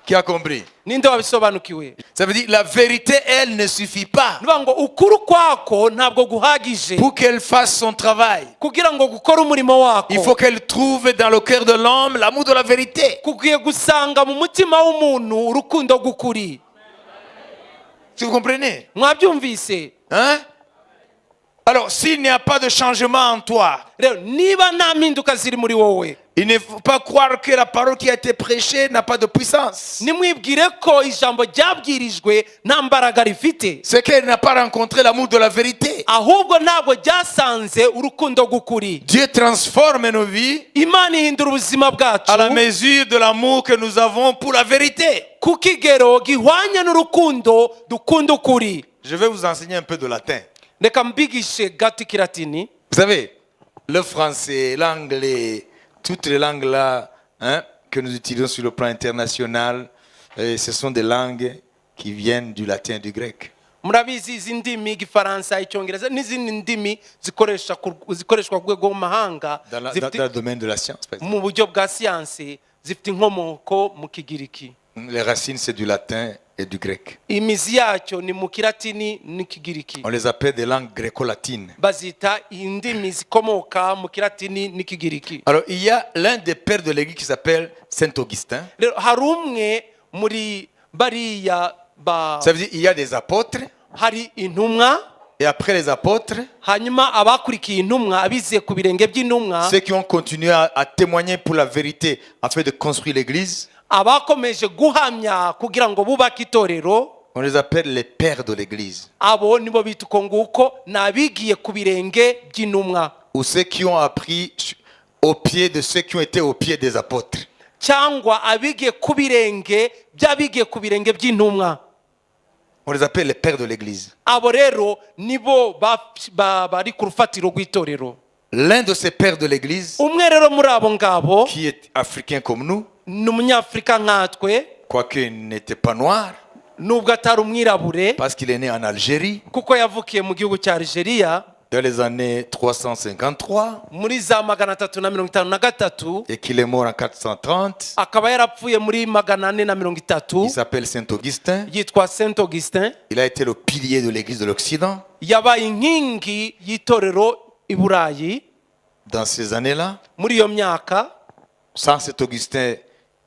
Qui a compris? Ninde wabisobanukiwe? Ça veut dire la vérité, elle ne suffit pas Nuvuga ngo ukuri kwako ntabwo guhagije pour qu'elle fasse son travail. kugira ngo gukore umurimo Il wako. faut qu'elle trouve dans le cœur de l'homme l'amour de la vérité. Kukwiye gusanga mu mutima w'umuntu urukundo rw'ukuri. Si vous comprenez? Mwabyumvise? Hein? Alors, s'il n'y a pas de changement en toi, Rero niba nta mpinduka ziri muri wowe, il ne faut pas croire que la parole qui a été prêchée n'a pas de puissance. nimwibwire ko ijambo ryabwirijwe nta mbaraga rifite, C'est qu'elle n'a pas rencontré l'amour de la vérité. ahubwo ntabwo ryasanze urukundo rw'ukuri. Dieu transforme nos vies Imana ihindura ubuzima bwacu à la mesure de l'amour que nous avons pour la vérité. ku kigero gihwanye n'urukundo dukunda ukuri. Je vais vous enseigner un peu de latin. Reka mbigishe gato ikilatini. Vous savez, le français, l'anglais, toutes les langues là que nous utilisons sur le plan international, ce sont des langues qui viennent du latin et du grec. Murabizi izi ndimi igifaransa, icyongereza n'izindi ndimi zikoreshwa ku rwego rw'amahanga Dans le domaine de la science, par exemple. mu buryo bwa siyansi zifite inkomoko mu kigiriki. Les racines, c'est du latin et du grec. Imizi yacyo ni mu kilatini n'ikigiriki. On les appelle des langues gréco-latines. Bazita indimi zikomoka mu kilatini n'ikigiriki. Alors, il y a l'un des pères de l'église qui s'appelle Saint-Augustin. Rero hari umwe muri bariya ba Ça veut dire qu'il y a des apôtres, hari intumwa, et après les apôtres, hanyuma abakurikiye intumwa abiziye ku birenge by'intumwa, ceux qui ont continué à témoigner pour la vérité afin de construire l'église, abakomeje guhamya kugira ngo bubake itorero, on les appelle les pères de l'église. abo nibo bita uko nguko, ni abigiye ku birenge by'intumwa, Ou ceux qui ont appris au pied de ceux qui ont été au pied des apôtres. cyangwa abigiye ku birenge by'abigiye ku birenge by'intumwa. On les appelle les pères de l'église. Abo rero nibo bari ku rufatiro rw'itorero. L'un de ces pères de l'église, Umwe rero muri abo ngabo qui est africain comme nous, ni umunyafurika nkatwe, quoique il n'était pas noir, nubwo atari umwirabure, parce qu'il est né en Algérie, kuko yavukiye mu gihugu cya Algeria dans les années 353, muri za 353 et qu'il est mort en 430. akaba yarapfuye muri 430. Il s'appelle Saint-Augustin. Yitwa Saint Augustin. Il a été le pilier de l'église de l'Occident. Yabaye inkingi y'itorero i Burayi Dans ces années-là, muri iyo myaka. sans Saint-Augustin,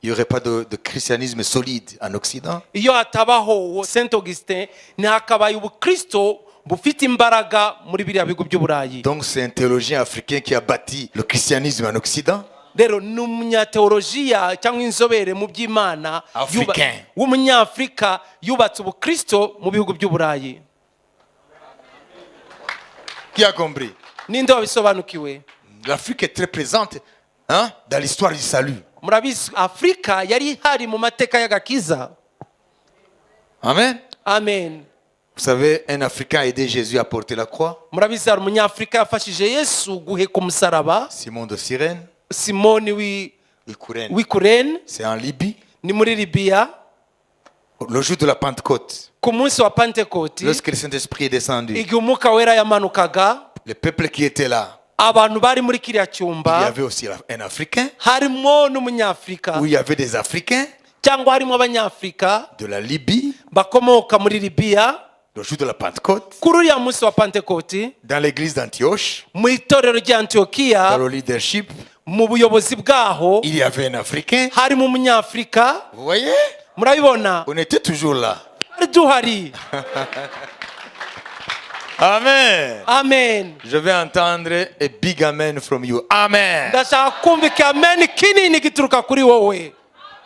il n'y aurait pas de christianisme solide en Occident. Iyo hatabaho Saint Augustin ntihakabaye ubukristo bufite imbaraga muri biriya bigo by'Uburayi. Donc c'est un théologien africain qui a bâti le christianisme en Occident. Rero ni umunyateolojiya cyangwa inzobere mu by'Imana Africain. w'umunyafurika yubatse ubukristo mu bihugu by'Uburayi. Qui a compris? ninde wabisobanukiwe? L'Afrique est très présente, hein, dans l'histoire du salut. Murabizi Afrika yari ihari mu mateka y'agakiza. Amen. Amen. Vous savez, un Africain a aidé Jésus à porter la croix. Murabizi hari umunyafurika yafashije Yesu guheka umusaraba. Simon de Cyrène, Simoni w'i Kurene, c'est en Libye. ni muri Libiya. Le jour de la Pentecôte, Ku munsi wa Pentekoti, lorsque le Saint-Esprit est descendu, igihe umwuka wera yamanukaga, le peuple qui était là, abantu bari muri kiriya il y cyumba avait aussi un Africain, harimo n'umunyafurika où il y avait des Africains cyangwa harimo abanyafurika de la Libye, bakomoka muri Libiya. le jour de la Pentecôte, Kuri uriya munsi wa Pentekoti, dans l'église d'Antioche, mu itorero rya dans Antiyokiya, le leadership, mu buyobozi bwaho il y avait un Africain. harimo umunyafurika. Vous voyez? Murabibona, On était toujours là. twari duhari. Amen. Amen. Je vais entendre a big amen from you. Amen. Ndashaka kumva amen kinini gituruka kuri wowe.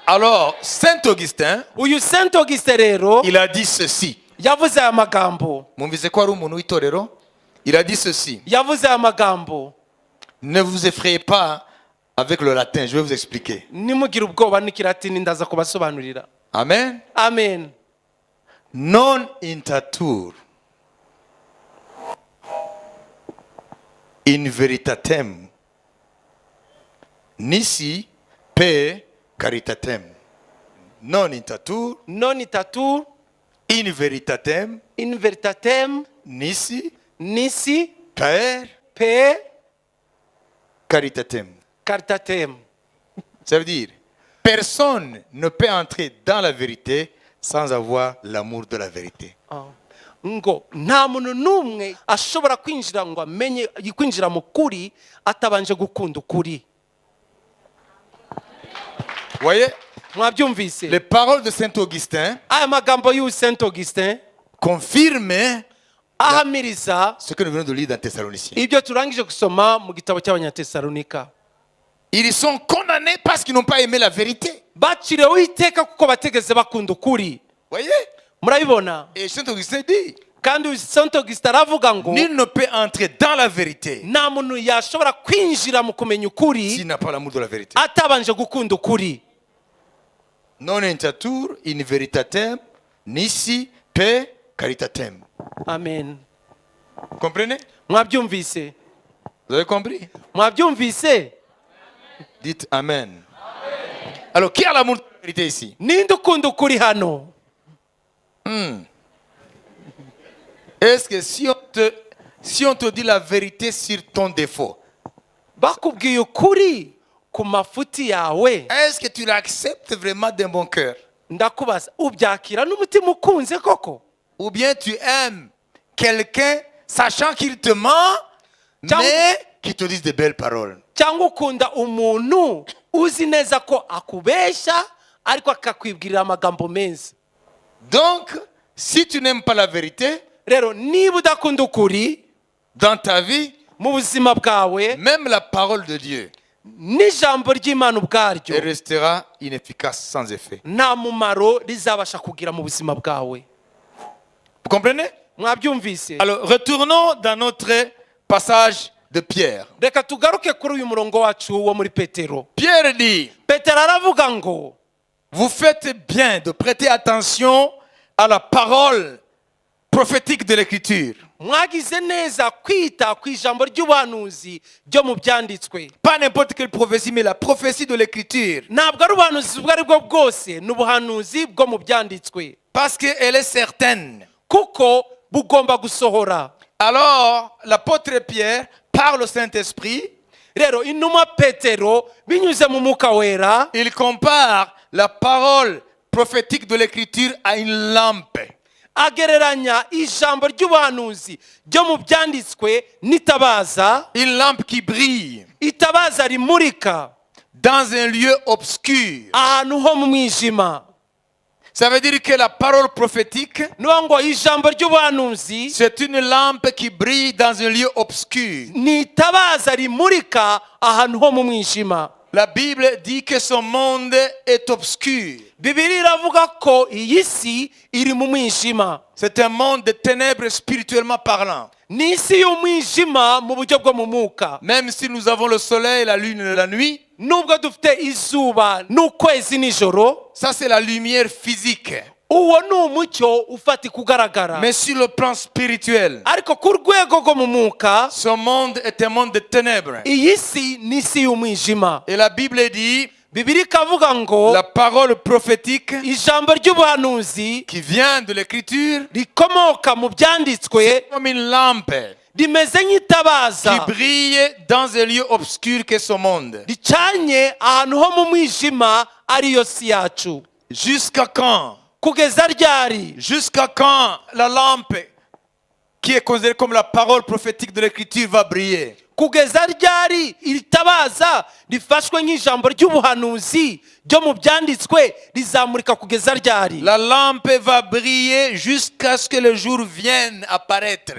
Alors, Saint Augustin, Uyu Saint Auguste rero il a dit ceci. yavuze aya magambo. Mwumvise ko ari umuntu w'itorero? Il a dit ceci. Yavuze aya magambo. Ne vous effrayez pas avec le latin, je vais vous expliquer. Nimugire ubwoba n'ikilatini ndaza kubasobanurira. Amen. Amen. Non intatur in veritatem nisi pe caritatem. Non intatur Non itatur in veritatem in veritatem nisi nisi per pe caritatem. caritatem. Ça veut dire, personne ne peut entrer dans la vérité sans avoir l'amour de la vérité. Ngo nta muntu n'umwe ashobora kwinjira ngo amenye kwinjira mu kuri atabanje gukunda ukuri. Vous voyez, Mwabyumvise? les paroles de Saint Augustin Aya magambo y'u Saint Augustin confirment ahamiriza ce que nous venons de lire dans Thessaloniciens. ibyo turangije gusoma mu gitabo cy'Abanyatesalonika. Ils sont condamnés parce qu'ils n'ont pas aimé la vérité. Baciriweho iteka kuko bategeze bakunda ukuri. Voyez? Murabibona? Et Saint Augustin dit, Kandi uyu Saint Augustin aravuga ngo nul ne peut entrer dans la vérité nta muntu yashobora kwinjira mu kumenya ukuri s'il n'a pas l'amour de la vérité. atabanje gukunda ukuri. Non intatur in veritatem nisi pe caritatem. Amen. Comprenez? Mwabyumvise? Vous avez compris? Mwabyumvise? Dites Amen. Alors, qui a l'amour de la vérité ici? Ninde ukunda ukuri hano? Est-ce que si on te dit la vérité sur ton défaut, Bakubwiye ukuri ku mafuti yawe, est-ce que tu l'acceptes vraiment d'un bon cœur? ndakubaza ubyakira n'umutima ukunze koko? Ou bien tu aimes quelqu'un sachant qu'il te ment, Ciao. mais qui te dise de belles paroles? Cyangwa ukunda umuntu uzi neza ko akubeshya ariko akakwibwirira amagambo meza? Donc, si tu n'aimes pas la vérité Rero niba udakunda ukuri dans ta vie, mu buzima bwawe, même la parole de Dieu n'ijambo ry'Imana ubwaryo elle restera inefficace, sans effet. nta mumaro rizabasha kugira mu buzima bwawe. Vous comprenez? Mwabyumvise? Alors, retournons dans notre passage de Pierre. Reka tugaruke kuri uyu murongo wacu wo muri Petero. Pierre dit, Petero aravuga ngo vous faites bien de prêter attention à la parole prophétique de l'Écriture. mwagize neza kwita ku ijambo ry'ubuhanuzi ryo mu byanditswe. Pas n'importe quelle prophétie, mais la prophétie de l'Écriture. Ntabwo ari ubuhanuzi ubwo ari bwo bwose, ni ubuhanuzi bwo mu byanditswe, Parce qu'elle est certaine. kuko bugomba gusohora. Alors, l'apôtre Pierre parle au Saint-Esprit. Rero intumwa Petero binyuze mu mwuka wera Il compare la parole prophétique de l'Écriture à une lampe. agereranya ijambo ry'ubuhanuzi ryo mu byanditswe n'itabaza. Une lampe qui brille Itabaza rimurika dans un lieu obscur. ahantu ho mu mwijima. Ça veut dire que la parole prophétique, Nuvuga ngo ijambo ry'ubuhanuzi c'est une lampe qui brille dans un lieu obscur. ni itabaza rimurika ahantu ho mu mwijima. La Bible dit que ce monde est obscur. Bibiliya iravuga ko iyi si iri mu mwijima. C'est un monde de ténèbres spirituellement parlant. ni isi y'umwijima mu buryo bwo mu mwuka. Même si nous avons le soleil, la lune et la nuit, Nubwo dufite izuba n'ukwezi nijoro, ça c'est la lumière physique. uwo ni umucyo ufatika ugaragara. Mais sur le plan spirituel, Ariko ku rwego rwo mu mwuka, ce monde est un monde de ténèbres. iyi si ni isi y'umwijima. Et la Bible dit, Bibiliya ikavuga ngo la parole prophétique ijambo ry'ubuhanuzi qui vient de l'écriture, rikomoka mu byanditswe comme une lampe rimeze qui nk'itabaza brille dans un lieu obscur qu'est ce monde. ricanye ahantu ho mu mwijima ariyo si yacu. Jusqu'à quand? Kugeza ryari? Jusqu'à quand la lampe qui est considérée comme la parole prophétique de l'écriture va briller? Kugeza ryari iri tabaza rifashwe nk'ijambo ry'ubuhanuzi ryo mu byanditswe rizamurika kugeza ryari? La lampe va briller jusqu'à ce que le jour vienne apparaître.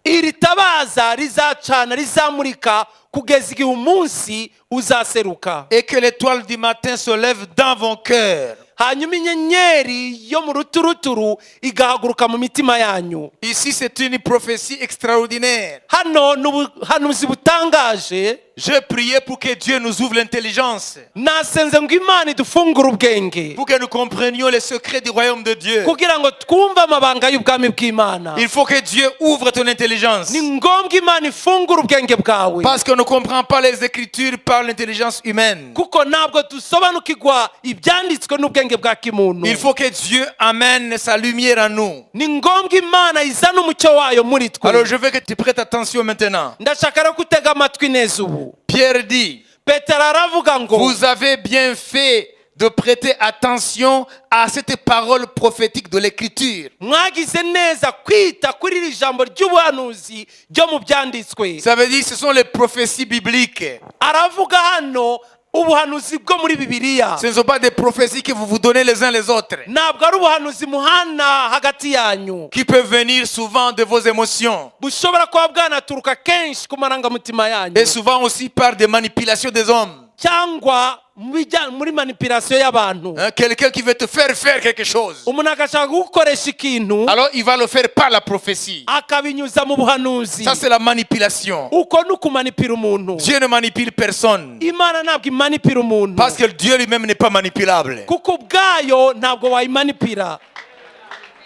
Iri tabaza rizacana rizamurika kugeza igihe umunsi uzaseruka, Et que l'étoile du matin se lève dans vos cœurs. hanyuma inyenyeri yo mu ruturuturu igahaguruka mu mitima yanyu. Ici, c'est une prophétie extraordinaire. Hano ni ubuhanuzi butangaje. Je priais pour que Dieu nous ouvre l'intelligence, Nasenze ngo Imana idufungure ubwenge pour que nous comprenions les secrets du royaume de Dieu. kugira ngo twumve amabanga y'ubwami bw'Imana. Il faut que Dieu ouvre ton intelligence. Ni ngombwa Imana ifungure ubwenge bwawe, Parce qu'on ne comprend pas les Écritures par l'intelligence humaine. kuko ntabwo dusobanukirwa ibyanditswe n'ubwenge bwa kimuntu. Il faut que Dieu amène sa lumière en nous. Ni ngombwa Imana izana umucyo wayo muri twe. Alors je veux que tu prêtes attention maintenant. Ndashaka rero gutega amatwi neza ubu. Pierre dit, Petero aravuga ngo vous avez bien fait de prêter attention à cette parole prophétique de l'écriture. mwagize neza kwita kuri iri jambo ry'ubuhanuzi ryo mu byanditswe. Ça veut dire que ce sont les prophéties bibliques. Aravuga hano ubuhanuzi bwo muri Bibiliya. Ce ne sont pas des prophéties que vous vous donnez les uns les autres, Ntabwo ari ubuhanuzi muhana hagati yanyu, qui peuvent venir souvent de vos émotions bushobora kuba bwanaturuka kenshi ku marangamutima yanyu, et souvent aussi par des manipulations des hommes. cyangwa muri manipulation y'abantu. Hein, quelqu'un qui veut te faire quelque chose, Umuntu agashaka gukoresha ikintu alors il va le faire par la prophétie. akabinyuza mu buhanuzi. Ça c'est la manipulation. Uko ni ukumanipira umuntu. Dieu ne manipule personne, Imana ntabwo imanipira umuntu, parce que Dieu lui-même n'est pas manipulable. kuko ubwayo ntabwo wayimanipira.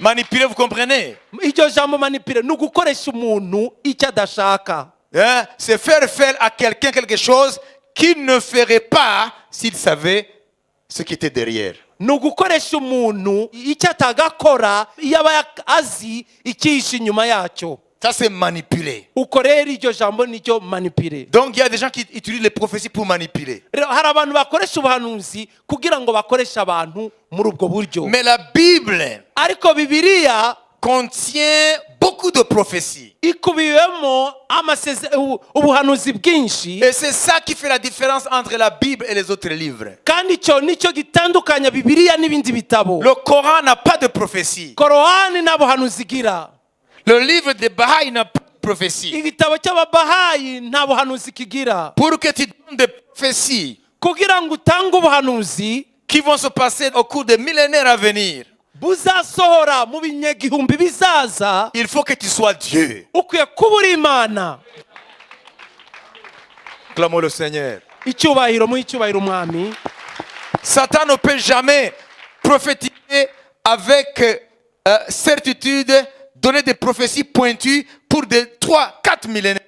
Manipuler, vous comprenez? Iryo jambo manipira ni ugukoresha umuntu icyo adashaka. Hein? C'est faire à quelqu'un quelque chose qu'il ne ferait pas s'il savait ce qui était derrière. Ni ugukoresha umuntu icyo atagakora iyo aba azi icyihishe inyuma yacyo. Ça c'est manipuler. Uko rero iryo jambo nicyo manipire. Donc il y a des gens qui utilisent les prophéties pour manipuler. Rero hari abantu bakoresha ubuhanuzi kugira ngo bakoreshe abantu muri ubwo buryo. Mais la Bible Ariko Bibiliya contient beaucoup de prophéties. ikubiyemo ubuhanuzi bwinshi, Et c'est ça qui fait la différence entre la Bible et les autres livres. kandi icyo nicyo gitandukanya Bibiliya n'ibindi bitabo. Le Coran n'a pas de prophétie. Korowani nta buhanuzi igira. Le livre de Baha'i n'a pas de prophétie. Igitabo cy'ababahayi nta buhanuzi kigira. Pour que tu donnes des prophéties Kugira ngo utange ubuhanuzi qui vont se passer au cours des millénaires à venir, buzasohora mu binyagihumbi bizaza, il faut que tu sois Dieu. ukwiye kuba uri Imana. Clamons le Seigneur. Icyubahiro mu icyubahiro umwami. Satan ne peut jamais prophétiser avec certitude, donner des prophéties pointues pour des 3-4 millénaires.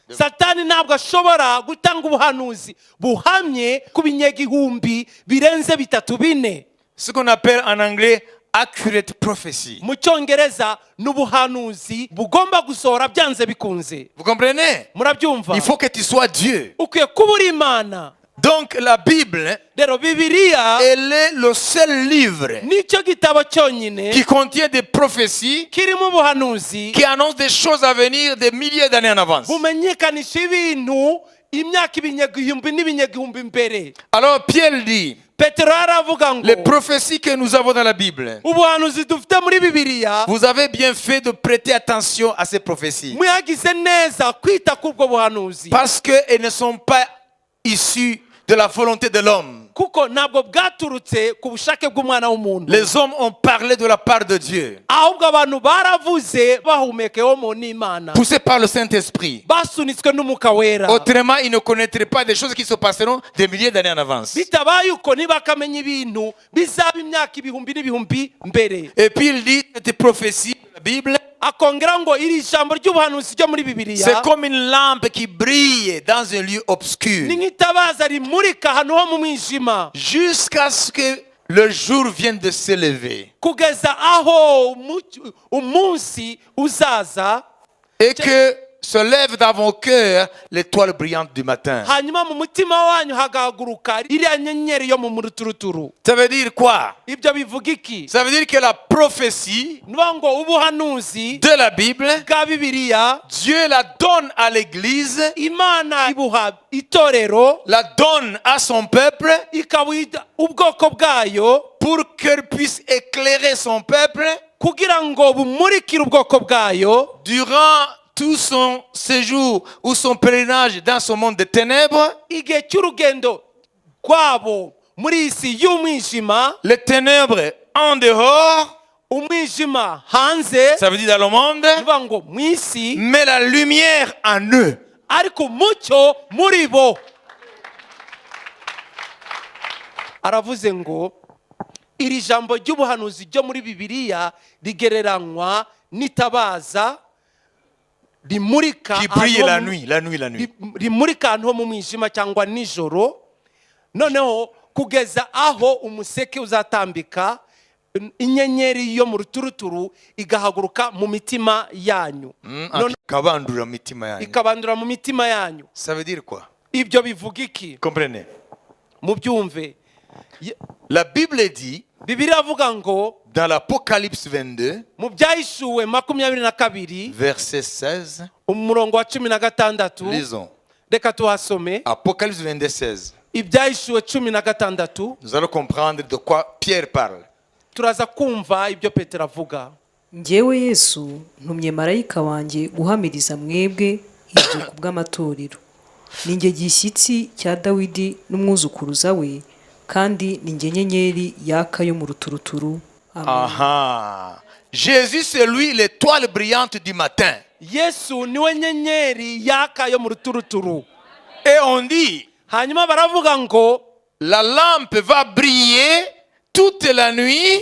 Satani ntabwo ashobora gutanga ubuhanuzi buhamye ku binyagihumbi birenze 3-4. Ce qu'on appelle en anglais accurate prophecy. Mu cyongereza n'ubuhanuzi bugomba gusohora byanze bikunze. Vous comprenez? Murabyumva? Il faut que tu sois Dieu. Ukwiye kuba uri Imana. Donc la Bible, Rero Bibiliya elle est le seul livre nicyo gitabo cyonyine qui contient des prophéties kirimo ubuhanuzi qui annoncent des choses à venir des milliers d'années en avance. bumenyekanisha ibintu imyaka ibinyagihumbi n'ibinyagihumbi mbere. Alors Pierre dit, Petero aravuga ngo les prophéties que nous avons dans la Bible, ubuhanuzi dufite muri Bibiliya vous avez bien fait de prêter attention à ces prophéties mwagize neza kwita kubwo buhanuzi, parce qu'elles ne sont pas issues de la volonté de l'homme. kuko ntabwo bwaturutse ku bushake bw'umwana w'umuntu, Les hommes ont parlé de la part de Dieu, ahubwo abantu baravuze bahumekewe mu n'Imana, poussés par le Saint-Esprit. basunitswe n'umwuka wera. Autrement, ils ne connaîtraient pas des choses qui se passeront des milliers d'années en avance. bitabaye uko ntibakamenya ibintu bizaba imyaka ibihumbi n'ibihumbi mbere. Et puis il dit, cette prophétie de la Bible, akongera ngo iri jambo ry'ubuhanuzi ryo muri c'est bibiliya comme une lampe qui brille dans un lieu obscur, ni nk'itabaza rimurika ahantu ho mu mwijima jusqu'à ce que le jour vienne de s'élever kugeza aho umunsi uzaza, et que se lève dans vos cœurs l'étoile brillante du matin. hanyuma mu mutima wanyu hagahaguruka iriya nyenyeri yo mu muruturuturu. Ça veut dire quoi? ibyo bivuga iki? Ça veut dire que la prophétie niba ngo ubuhanuzi de la Bible, bwa bibiliya Dieu la donne à l'Église, imana ibuha itorero, la donne à son peuple ikabuha ubwoko bwayo pour qu'elle puisse éclairer son peuple kugira ngo bumurikire ubwoko bwayo durant tout son séjour ou son pèlerinage dans ce monde de ténèbres. igihe cy'urugendo rwabo muri iyi si y'umwijima, Les ténèbres en dehors, umwijima hanze, ça veut dire dans le monde, bivuga ngo mu isi mais la lumière en eux. ariko umucyo muri bo. aravuze ngo iri jambo ry'ubuhanuzi ryo muri bibiliya rigereranywa n'itabaza rimurika Qui brille la ahantu ho mu- nuit, la nuit, la nuit. rimurika ahantu ho mu mwijima cyangwa nijoro, noneho kugeza aho umuseke uzatambika, inyenyeri yo mu ruturuturu igahaguruka mu mitima yanyu, None Akabandura mitima yanyu. ikabandura mu mitima yanyu. Ça veut dire quoi? ibyo bivuga iki? Comprenez? mubyumve. La Bible dit, bibiliya avuga ngo dans l'Apocalypse 22, mu byahishuwe 22 verset 16, umurongo wa 16, lisons. reka tuhasome. Apocalypse 22, 16. ibyahishuwe 16 Nous allons comprendre de quoi Pierre parle. turaza kumva ibyo Petero avuga. njyewe yesu ntumye marayika wanjye guhamiriza mwebwe ibyo ku bw'amatorero, ni njye gishyitsi cya dawidi n'umwuzukuruza we, kandi ni njye nyenyeri yaka yo mu ruturuturu. Amen. Aha. Jésus, c'est lui l'étoile brillante du matin. yesu niwe nyenyeri yaka yo mu ruturuturu. Et on dit, hanyuma baravuga ngo la lampe va briller toute la nuit.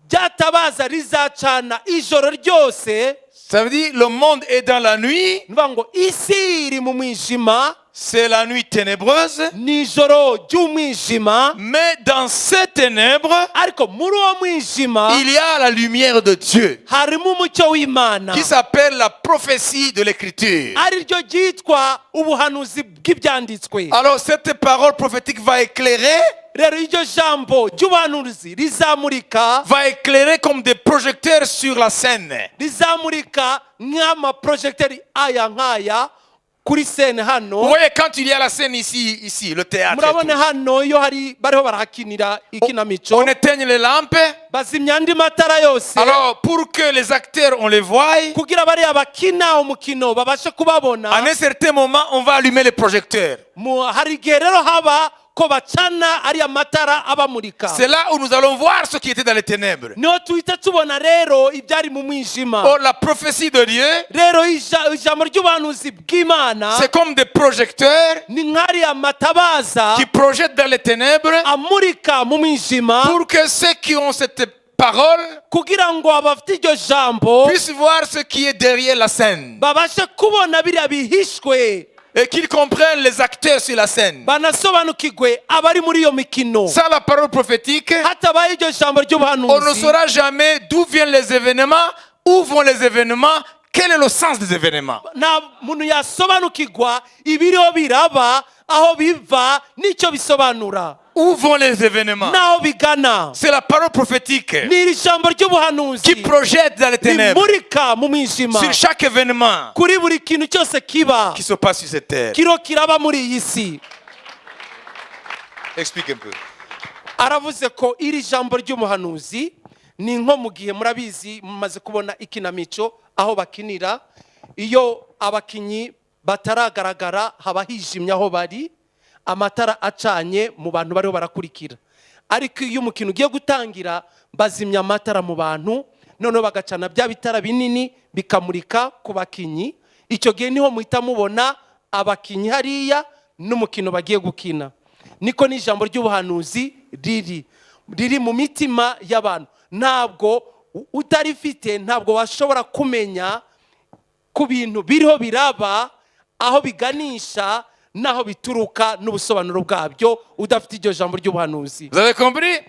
byatabaza rizacana ijoro ryose. Ça veut dire le monde est dans la nuit. nivuga ngo isi iri mu mwijima, C'est la nuit ténébreuse. ni ijoro ry'umwijima, Mais dans ces ténèbres, ariko muri uwo mwijima il y a la lumière de Dieu harimo umucyo w'Imana, qui s'appelle la prophétie de l'écriture. ari ryo ryitwa ubuhanuzi bw'ibyanditswe. Alors cette parole prophétique va éclairer rero iryo jambo ry'ubuhanuzi rizamurika, va éclairer comme des projecteurs sur la scène. rizamurika nk'amaprojegiteri aya nk'aya kuri sene Vous hano. voyez, quand il y a la scène ici, le théâtre, et murabona tout, hano iyo bariho barahakinira ikinamico, on éteigne les lampes. bazimya andi matara yose Alors, pour que les acteurs, on les voie, kugira bariya bakina umukino babashe kubabona. à un certain moment, on va allumer les projecteurs. hari igihe rero haba ko bacana ariya matara abamurika. C'est là où nous allons voir ce qui était dans les ténèbres. niho tuhita tubona rero ibyari mu mwijima. Or, la prophétie de Dieu, rero ijambo ry'ubuhanuzi bw'Imana c'est comme des projecteurs ni nk'ariya matabaza qui projettent dans les ténèbres amurika mu mwijima, pour que ceux qui ont cette parole kugira ngo abafite iryo jambo puissent voir ce qui est derrière la scène babashe kubona biriya bihishwe, et qu'ils comprennent les acteurs sur la scène. banasobanukirwe abari muri iyo mikino. Sans la parole prophétique, hatabaye iryo jambo on ne ry'ubuhanuzi, saura jamais d'où viennent les événements, où vont les événements, quel est le sens des événements. nta muntu yasobanukirwa ibiriho biraba, aho biva n'icyo bisobanura, Où vont les événements? n'aho bigana. C'est la parole prophétique ni iri jambo ry'ubuhanuzi qui projette dans les ténèbres rimurika mu mwijima sur chaque événement kuri buri kintu cyose kiba qui se passe sur cette terre. kiro kiraba muri iyi si. Explique un peu. aravuze ko iri jambo ry'umuhanuzi ni nko mu gihe murabizi mumaze kubona ikinamico aho bakinira, iyo abakinyi bataragaragara haba hijimye aho bari, amatara acanye mu bantu bariho barakurikira. Ariko iyo umukino ugiye gutangira bazimya amatara mu bantu, noneho bagacana bya bitara binini bikamurika ku bakinyi. Icyo gihe niho muhita mubona abakinyi hariya n'umukino bagiye gukina. Niko n'ijambo ry'ubuhanuzi riri mu mitima y'abantu. Ntabwo utarifite ntabwo washobora kumenya ku bintu biriho biraba, aho biganisha naho bituruka n'ubusobanuro bwabyo udafite iryo jambo ry'ubuhanuzi. Vous avez compris?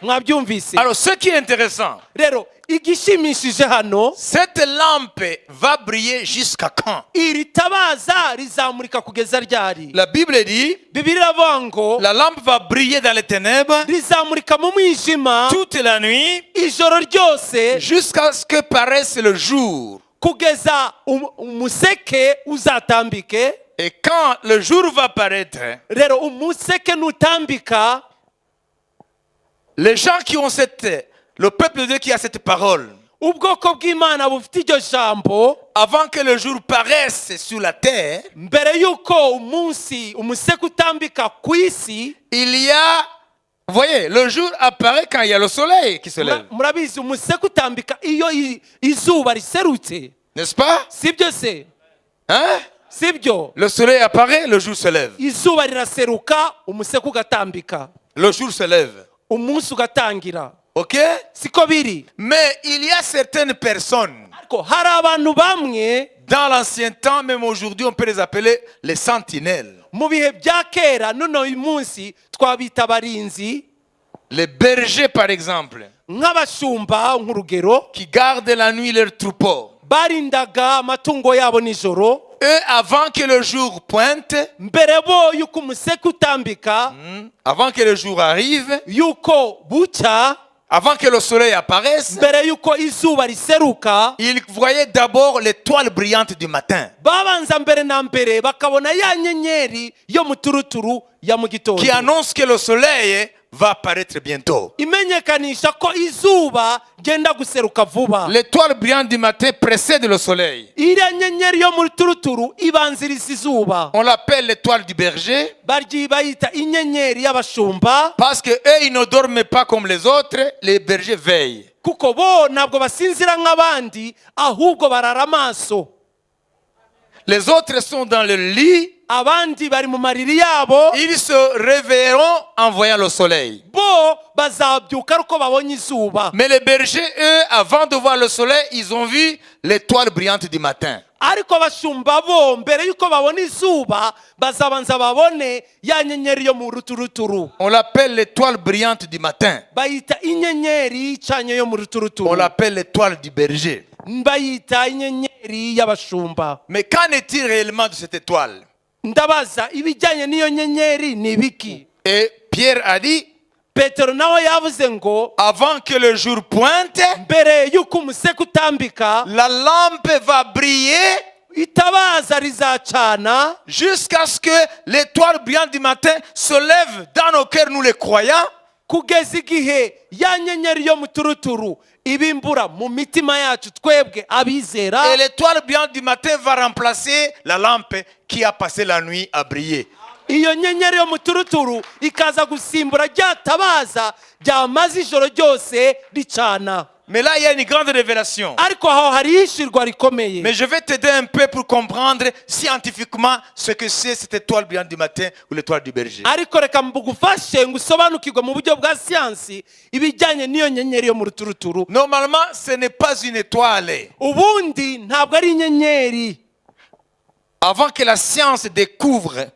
Mwabyumvise? Alors, ce qui est intéressant, Rero igishimishije hano, cette lampe va briller jusqu'à quand? iri tabaza rizamurika kugeza ryari? La Bible dit, Bibiliya iravuga ngo la lampe va briller dans les ténèbres rizamurika mu mwijima toute la nuit ijoro ryose jusqu'à ce que paraisse le jour. kugeza umuseke uzatambike. Et quand le jour va paraître, Rero umuseke nutambika, les gens qui ont le peuple de Dieu qui a cette parole, ubwoko bw'Imana bufite iryo jambo, avant que le jour paraisse sur la terre, mbere yuko umunsi umuseke utambika ku isi, il y a, vous voyez, le jour apparaît quand il y a le soleil qui se lève. murabizi umuseke utambika iyo izuba riserutse, N'est-ce pas? sibyo se? Hein? Sibyo? Le soleil apparaît, le jour se lève. Izuba riraseruka, umuseke ugatambika, Le jour se lève. umunsi ugatangira. Ok? Siko biri? Mais il y a certaines personnes, Ariko hari abantu bamwe dans l'ancien temps, même aujourd'hui, on peut les appeler les sentinelles. mu bihe bya kera, none uyu munsi twabita abarinzi, Les bergers, par exemple, nk'abashumba nk'urugero, qui gardent la nuit leurs troupeaux. barindaga amatungo yabo nijoro. Eux, avant que le jour pointe, Mbere bo yuko umuseke utambika, avant que le jour arrive, yuko bucya, avant que le soleil apparaisse, mbere yuko izuba riseruka, ils voyaient d'abord l'étoile brillante du matin, babanza mbere na mbere bakabona ya nyenyeri yo mu turuturu ya mu gitondo, qui annonce que le soleil va apparaître bientôt. imenyekanisha ko izuba genda guseruka vuba. L'étoile brillante du matin précède le soleil. Iriya nyenyeri yo mu turuturu ibanziriza izuba, On l'appelle l'étoile du berger bayita inyenyeri y'abashumba, parce que eux, ils ne dorment pas comme les autres, les bergers veillent. kuko bo ntabwo basinzira nk'abandi, ahubwo barara amaso. Les autres sont dans le lit, Abandi bari mu mariri yabo, ils se réveilleront en voyant le soleil. bo bazabyuka ari uko babonye izuba. Mais les bergers, eux, avant de voir le soleil, ils ont vu l'étoile brillante du matin. Ariko abashumba bo mbere yuko babona izuba bazabanza babone ya nyenyeri yo mu ruturuturu, On l'appelle l'étoile brillante du matin. bayita inyenyeri icanye yo mu On ruturuturu, l'appelle l'étoile du berger. bayita inyenyeri y'abashumba. Mais qu'en est-il réellement de cette étoile? Ndabaza ibijyanye n'iyo nyenyeri ni biki? Et Pierre a dit, Petero nawe yavuze ngo avant que le jour pointe, mbere yuko umuseke utambika, la lampe va briller itabaza rizacana jusqu'à ce que l'étoile brillante du matin se lève dans nos cœurs, nous les croyants, kugeza igihe ya nyenyeri yo mu turuturu ibimbura mu mitima yacu twebwe abizera, et l'étoile brillante du matin va remplacer la lampe qui a passé la nuit à briller. iyo nyenyeri yo mu turuturu ikaza gusimbura rya tabaza ryamaze ijoro ryose ricana. Mais là, il y a une grande révélation. Ariko aho hari ishirwa rikomeye. Mais je vais t'aider un peu pour comprendre scientifiquement ce que c'est cette étoile brillante du matin ou l'étoile du berger. Ariko reka mbugufashe ngo usobanukirwe mu buryo bwa siyansi ibijyanye n'iyo nyenyeri yo mu ruturuturu. Normalement, ce n'est pas une étoile. Ubundi ntabwo ari inyenyeri. Avant que la science découvre,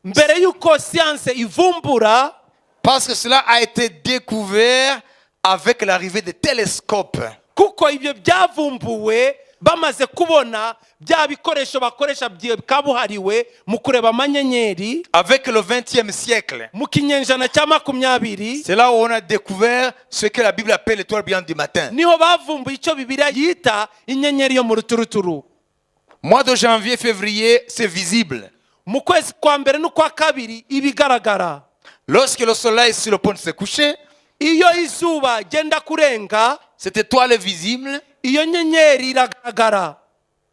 Mbere yuko siyansi ivumbura, parce que cela a été découvert avec l'arrivée des télescopes. kuko ibyo byavumbuwe bamaze kubona bya bikoresho bakoresha kabuhariwe mu kureba amanyenyeri Avec le 20e siècle, mu kinyejana cya 20, c'est là où on a découvert ce que la Bible appelle l'étoile brillante du matin. niho bavumbuye icyo Bibiliya yita inyenyeri yo mu ruturuturu. Mois de janvier, février, c'est visible. Mu kwezi kwa mbere n'ukwa kabiri ibigaragara. Lorsque le soleil est sur le point de se coucher, Iyo izuba genda kurenga, cette étoile est visible. iyo nyenyeri iragaragara.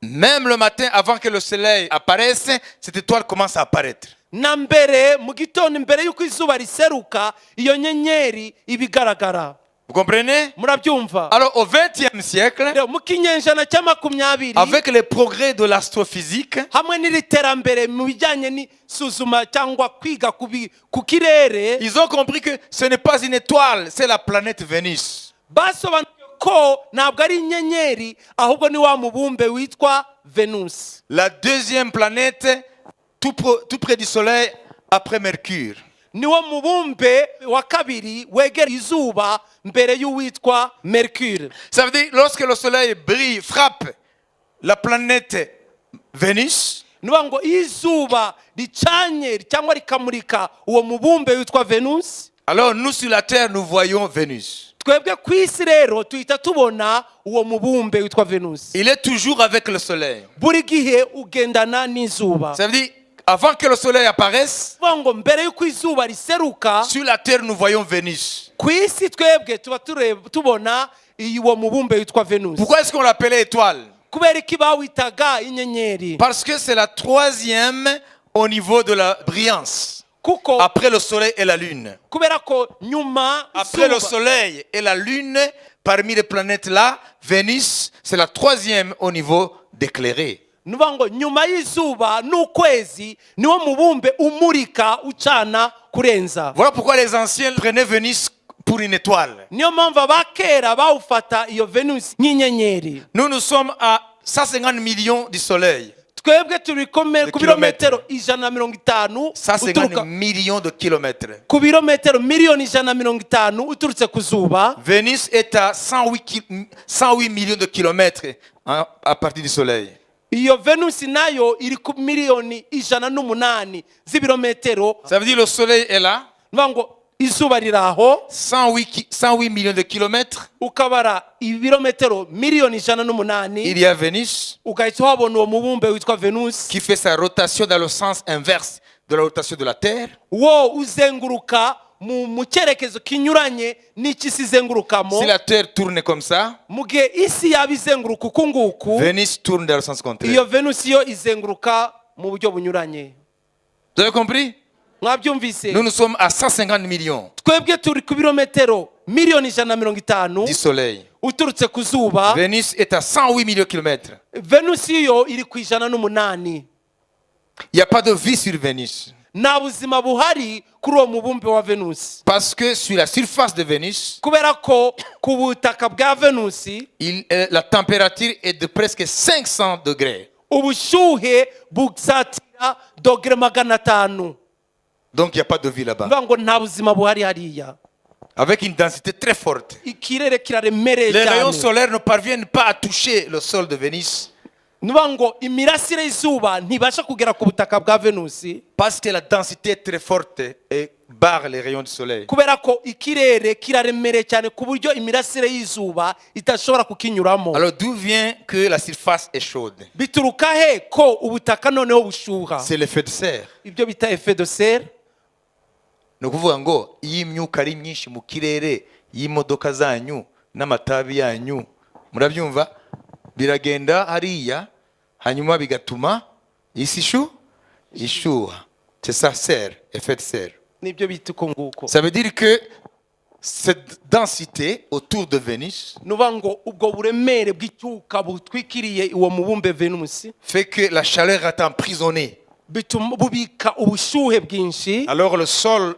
Même le matin, avant que le soleil apparaisse, cette étoile commence à apparaître. na mbere mu gitondo mbere y'uko izuba riseruka iyo nyenyeri ibigaragara. Vous comprenez? Murabyumva? Alors au XXe siècle, Rero mu kinyejana cya 20 avec les progrès de l'astrophysique, hamwe n'iri terambere mu bijyanye n'isuzuma cyangwa kwiga ku kirere, ils ont compris que ce n'est pas une étoile, c'est la planète Vénus. basobanuye ko ntabwo ari inyenyeri ahubwo ni wa mubumbe witwa Venus, La deuxième planète, tout près du soleil, après Mercure. niwo mubumbe wa kabiri wegera izuba mbere y'uwitwa Mercure. Ça veut dire, lorsque le soleil brille, frappe la planète Vénus, Niba ngo izuba ricanye cyangwa rikamurika uwo mubumbe witwa Venus, alors nous sur la Terre, nous voyons Vénus. twebwe ku isi rero tuhita tubona uwo mubumbe witwa Venus. Il est toujours avec le soleil. Buri gihe ugendana n'izuba. Ça veut dire, avant que le soleil apparaisse, Bivuga ngo mbere y'uko izuba riseruka sur la Terre, nous voyons Vénus. ku isi twebwe tuba tubona uwo mubumbe witwa Venus. Pourquoi est-ce qu'on l'appelait étoile? Kubera iki bawitaga inyenyeri? Parce que c'est la troisième au niveau de la brillance. Kuko Après le soleil et la lune. kubera ko nyuma Après le izuba- soleil et la lune, parmi les planètes là, Vénus, c'est la troisième au niveau d'éclairé. Nuvuga ngo nyuma y'izuba n'ukwezi niwo mubumbe umurika ucana kurenza. Voilà pourquoi les anciens prenaient Vénus pour une étoile. Niyo mpamvu abakera bawufata iyo Venus nk'inyenyeri. Nous sommes à 150 millions du soleil. Twebwe turi ku kilomètres. birometero 150 150 uturuka millions de kilomètres. ku birometero miliyoni 150 uturutse ku zuba. Vénus est à 108 millions de kilomètres à partir du soleil. Iyo Venus nayo iri ku miliyoni 108 z'ibirometero. Ça veut dire le soleil est là, Nuvuga ngo izuba riraho 108 millions de kilomètres. ukabara ibirometero miliyoni 108 Il y a Vénus ugahita uhabona uwo mubumbe witwa Venus qui fait sa rotation dans le sens inverse de la rotation de la Terre. wo uzenguruka mu cyerekezo kinyuranye n'ikisi izengurukamo. Si la Terre tourne comme ça, Mu gihe isi yaba izenguruka uku nguku, Vénus tourne dans le sens iyo contraire. Venus yo izenguruka mu buryo bunyuranye. Vous avez compris? Mwabyumvise? Nous sommes à 150 millions Twebwe turi ku birometero miliyoni 150 du soleil. uturutse ku zuba. Vénus est à 108 millions de kilomètres. Venus yo iri ku 108. Il n'y a pas de vie sur Vénus. Nta buzima buhari kuri uwo mubumbe wa Venus, Parce que sur la surface de Vénus, kubera ko ku butaka bwa Venus la température est de presque 500 degrés. ubushyuhe busatira dogere 500. Donc il n'y a pas de vie là-bas. Bivuga ngo nta buzima buhari hariya. Avec une densité très forte. Ikirere kiraremereye Les rayons cyane. solaires ne parviennent pas à toucher le sol de Vénus Nuvuga ngo imirasire y'izuba ntibasha kugera ku butaka bwa Venus parce que la densité est très forte et barre les rayons du soleil. kubera ko ikirere kiraremereye cyane ku buryo imirasire y'izuba itashobora kukinyuramo. Alors d'où vient que la surface est chaude? Bituruka he ko ubutaka noneho bushyuha? C'est l'effet de serre. Ibyo bita effet de serre. Ni ukuvuga ngo iyo imyuka ari myinshi mu kirere y'imodoka zanyu n'amatabi yanyu, murabyumva, biragenda hariya hanyuma bigatuma isi ishuha. C'est ça serre, effet de serre. Nibyo bita uko nguko. Ça veut dire que cette densité autour de Vénus Nuvuga ngo ubwo buremere bw'icyuka butwikiriye uwo mubumbe Venus fait que la chaleur est emprisonnée. bituma bubika ubushyuhe bwinshi. Alors le sol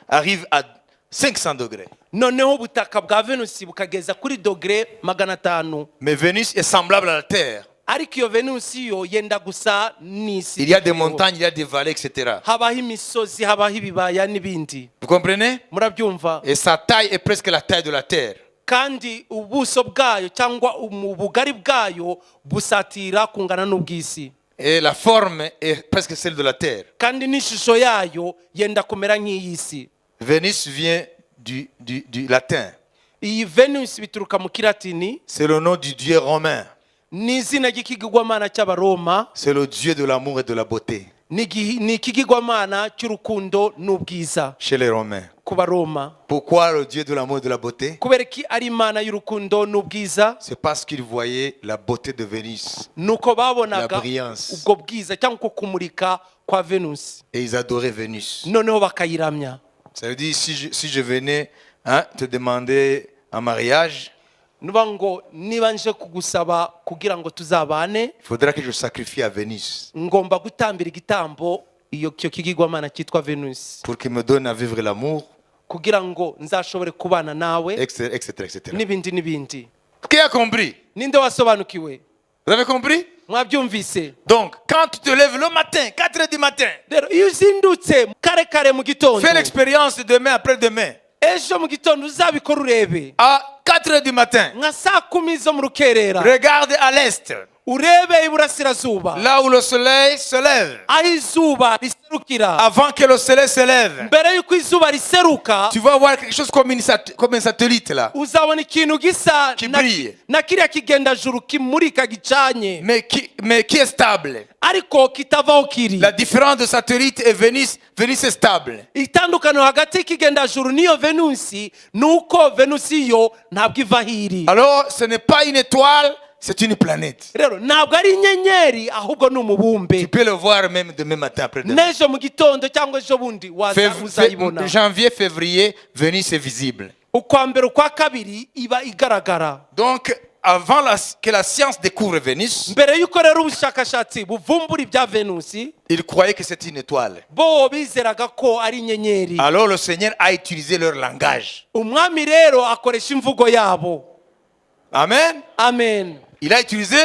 arrive à 500 degrés. Noneho ubutaka bwa Venus bukageza kuri dogere 500. Mais Vénus est semblable à la Terre. Ariko iyo Venus yo yenda gusa n'isi. Il y a des montagnes, il y a des vallées, etc. Habaho imisozi, habaho ibibaya n'ibindi. Vous comprenez? Murabyumva? Et sa taille est presque la taille de la Terre. Kandi ubuso bwayo cyangwa ubugari bwayo busatira kungana n'ubw'isi. Et la forme est presque celle de la Terre. Kandi n'ishusho yayo yenda kumera nk'iy'isi. Vénus vient du latin. Iyi Venus bituruka mu Kilatini, C'est le nom du dieu romain. ni izina ry'ikigirwamana cy'Abaroma, C'est le dieu de l'amour et de la beauté. ni ikigirwamana cy'urukundo n'ubwiza chez les Romains. ku baroma. Pourquoi le Dieu de l'amour et de la beauté? kubera ki ari imana y'urukundo n'ubwiza? C'est parce qu'ils voyaient la beauté de Vénus nuko babonaga La brillance. ubwo bwiza cyangwa uko kumurika kwa Venusi, et ils adoraient Vénus. noneho bakayiramya. Ça veut dire si je venais te demander en mariage, nuba ngo niba nje kugusaba kugira ngo tuzabane, il faudra que je sacrifie à Vénus ngomba gutambira igitambo cyo kigirwamana cyitwa Venusi pour qu'il me donne à vivre l'amour, kugira ngo nzashobore kubana nawe, etc., etc., etc. n'ibindi n'ibindi. Qui a compris? Ninde wasobanukiwe? Vous avez compris? Mwabyumvise? Donc, quand tu te lèves le matin, 4 heures du matin, Rero iyo uzindutse kare kare mu gitondo, fais l'expérience demain après-demain. ejo mu gitondo uzabikora urebe, À 4 heures du matin, nka saa 10 zo mu rukerera regarde à l'est, urebe iburasirazuba, là où le soleil se lève. aho izuba riserukira. Avant que le soleil se lève, Mbere y'uko izuba riseruka, tu vas voir quelque chose comme un satellite là, uzabona ikintu gisa Qui na- brille. na kiriya kigendajuru kimurika gicanye, mais qui est stable. ariko kitavaho kiri. La différence de satellite et Vénus est stable. Itandukaniro hagati y'ikigendajuru n'iyo Venusi ni uko Venusi yo ntabwo iva hiri. Alors, ce n'est pas une étoile, c'est une planète. Rero ntabwo ari inyenyeri, ahubwo ni Tu umubumbe. peux le voir même demain matin après-demain. N'ejo mu gitondo cyangwa ejo bundi uzayibona. Janvier, février, Vénus est visible. Ukwa mbere ukwa kabiri iba igaragara. Donc, avant que la science découvre Vénus, Mbere y'uko rero ubushakashatsi buvumbura ibya Venusi, ils croyaient que c'était une étoile. bo bizeraga ko ari inyenyeri. Alors, le Seigneur a utilisé leur langage. Umwami rero akoresha imvugo yabo. Amen. Amen. Il a utilisé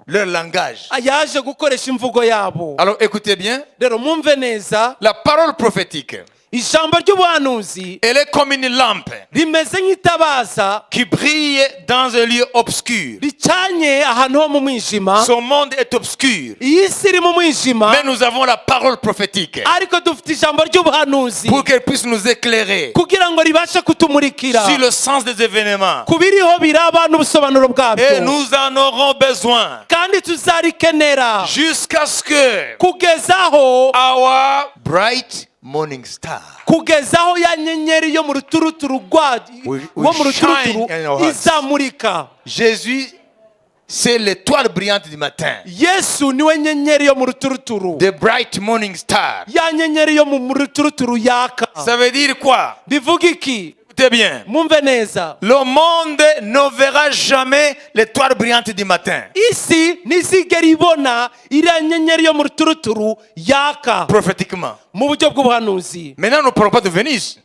leur langage. Yaje gukoresha imvugo yabo. Alors, écoutez bien. Rero mwumve neza, La parole prophétique, ijambo ry'ubuhanuzi elle est comme une lampe rimeze nk'itabaza qui brille dans un lieu obscur. ricanye ahantu ho mu mwijima. Son monde est obscur. Iyi si iri mu mwijima, Mais nous avons la parole prophétique ariko dufite ijambo ry'ubuhanuzi pour qu'elle puisse nous éclairer kugira ngo ribashe kutumurikira sur le sens des événements. ku biriho biraba n'ubusobanuro Et bwabyo, nous en aurons besoin kandi tuzarikenera jusqu'à ce que kugezaho our bright morning star kugezaho ya nyenyeri yo mu ruturuturu We wo mu ruturuturu shine in our hearts. izamurika. Jésus, c'est l'étoile brillante du matin. Yesu niwe nyenyeri yo mu ruturuturu, The bright morning star. ya nyenyeri yo mu ruturuturu yaka. Ça veut dire quoi? Bivuga iki? Écoutez bien. Mwumve neza, Le monde ne verra jamais l'étoile brillante du matin. isi ntizigera ibona iriya nyenyeri yo mu ruturuturu yaka Prophétiquement. mu buryo bw'ubuhanuzi. Maintenant, nous ne parlons pas de Vénus.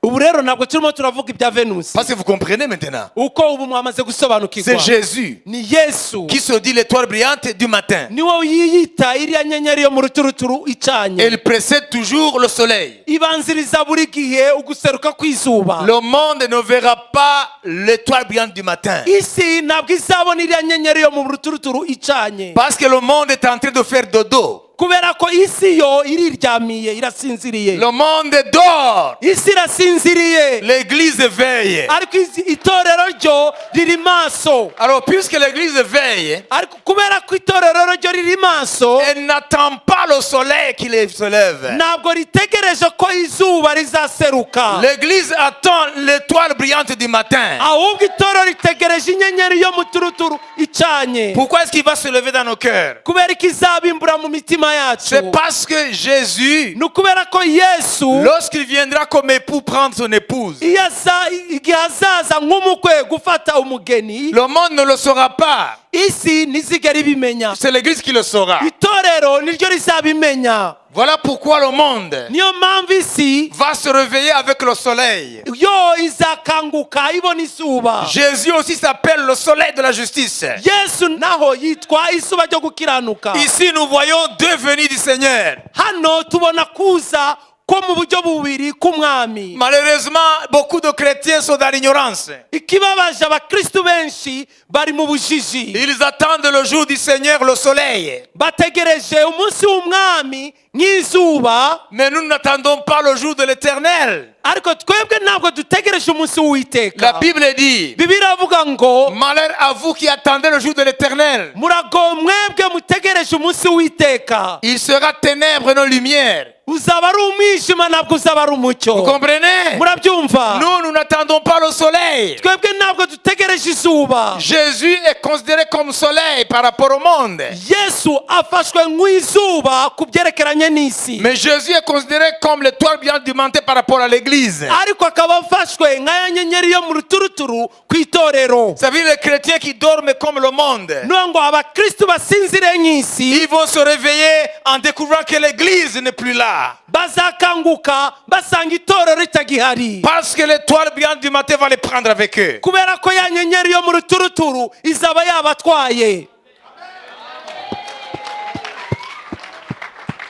Ubu rero ntabwo turimo turavuga ibya Venusi, Parce que vous comprenez maintenant. uko ubu mwamaze gusobanukirwa. C'est Jésus Ni Yesu qui se dit l'étoile brillante du matin. niwe yiyita iriya nyenyeri yo mu ruturuturu icanye. Elle précède toujours le soleil. Ibanziriza buri gihe uguseruka kw'izuba. Le monde ne verra pas l'étoile brillante du matin. Isi ntabwo izabona iriya nyenyeri yo mu ruturuturu icanye, Parce que le monde est en train de faire dodo. kubera ko isi yo iriryamiye, irasinziriye. Le monde dort. Isi irasinziriye, L'église veille. ariko itorero ryo riri maso. Alors, puisque l'église veille, Ariko kubera ko itorero ryo riri maso, elle n'attend pas le soleil qui se lève. ntabwo ritegereje ko izuba rizaseruka, L'église attend l'étoile brillante du matin. ahubwo itorero ritegereje inyenyeri yo mu turuturu icanye. Pourquoi est-ce qu'il va se lever dans nos cœurs? Kubera ko izabimbura mu mitima yacu, C'est parce que Jésus, ni ukubera ko Yesu lorsqu'il viendra comme époux prendre son épouse, igihe azaza nk'umukwe gufata umugeni, le monde ne le saura pas. isi ntizigera ibimenya, C'est l'église qui le saura. itorero niryo rizabimenya. Voilà pourquoi le monde Niyo mpamvu isi va se réveiller avec le soleil. yo izakanguka ibona izuba. Jésus aussi s'appelle le soleil de la justice. Yesu naho yitwa izuba ryo gukiranuka. Ici, nous voyons deux venues du Seigneur. Hano tubona kuza ko mu buryo bubiri k'umwami. Malheureusement, beaucoup de chrétiens sont dans l'ignorance. Ikibabaje abakristu benshi bari mu bujiji. Ils attendent le jour du Seigneur, le soleil. Bategereje umunsi w'umwami nk'izuba, Mais nous n'attendons pas le jour de l'Éternel. ariko twebwe ntabwo dutegereje umunsi La w'Uwiteka. Bible dit, Bibiliya avuga ngo malheur à vous qui attendez le jour de l'Éternel. murago mwebwe mutegereje umunsi w'Uwiteka. Il sera ténèbres et non lumière. Uzaba ari umwijima ntabwo uzaba ari Vous umucyo. comprenez? Murabyumva? Nous n'attendons pas le soleil. Twebwe ntabwo dutegereje izuba. Jésus est considéré comme soleil par rapport au monde. Yesu afashwe nk'izuba ku byerekeranye n'isi, Mais Jésus est considéré comme l'étoile bien alimentée par rapport à l'église. ariko akaba afashwe nka ya nyenyeri yo mu ruturuturu ku itorero. Ça veut dire les chrétiens qui dorment comme le monde. Nuko ngo abakristu basinzire nk'isi Ils vont se réveiller en découvrant que l'église n'est plus là. bazakanguka basanga itorero ritagihari, Parce que l'étoile brillante du matin va les prendre avec eux. kubera ko ya nyenyeri yo mu ruturuturu izaba yabatwaye.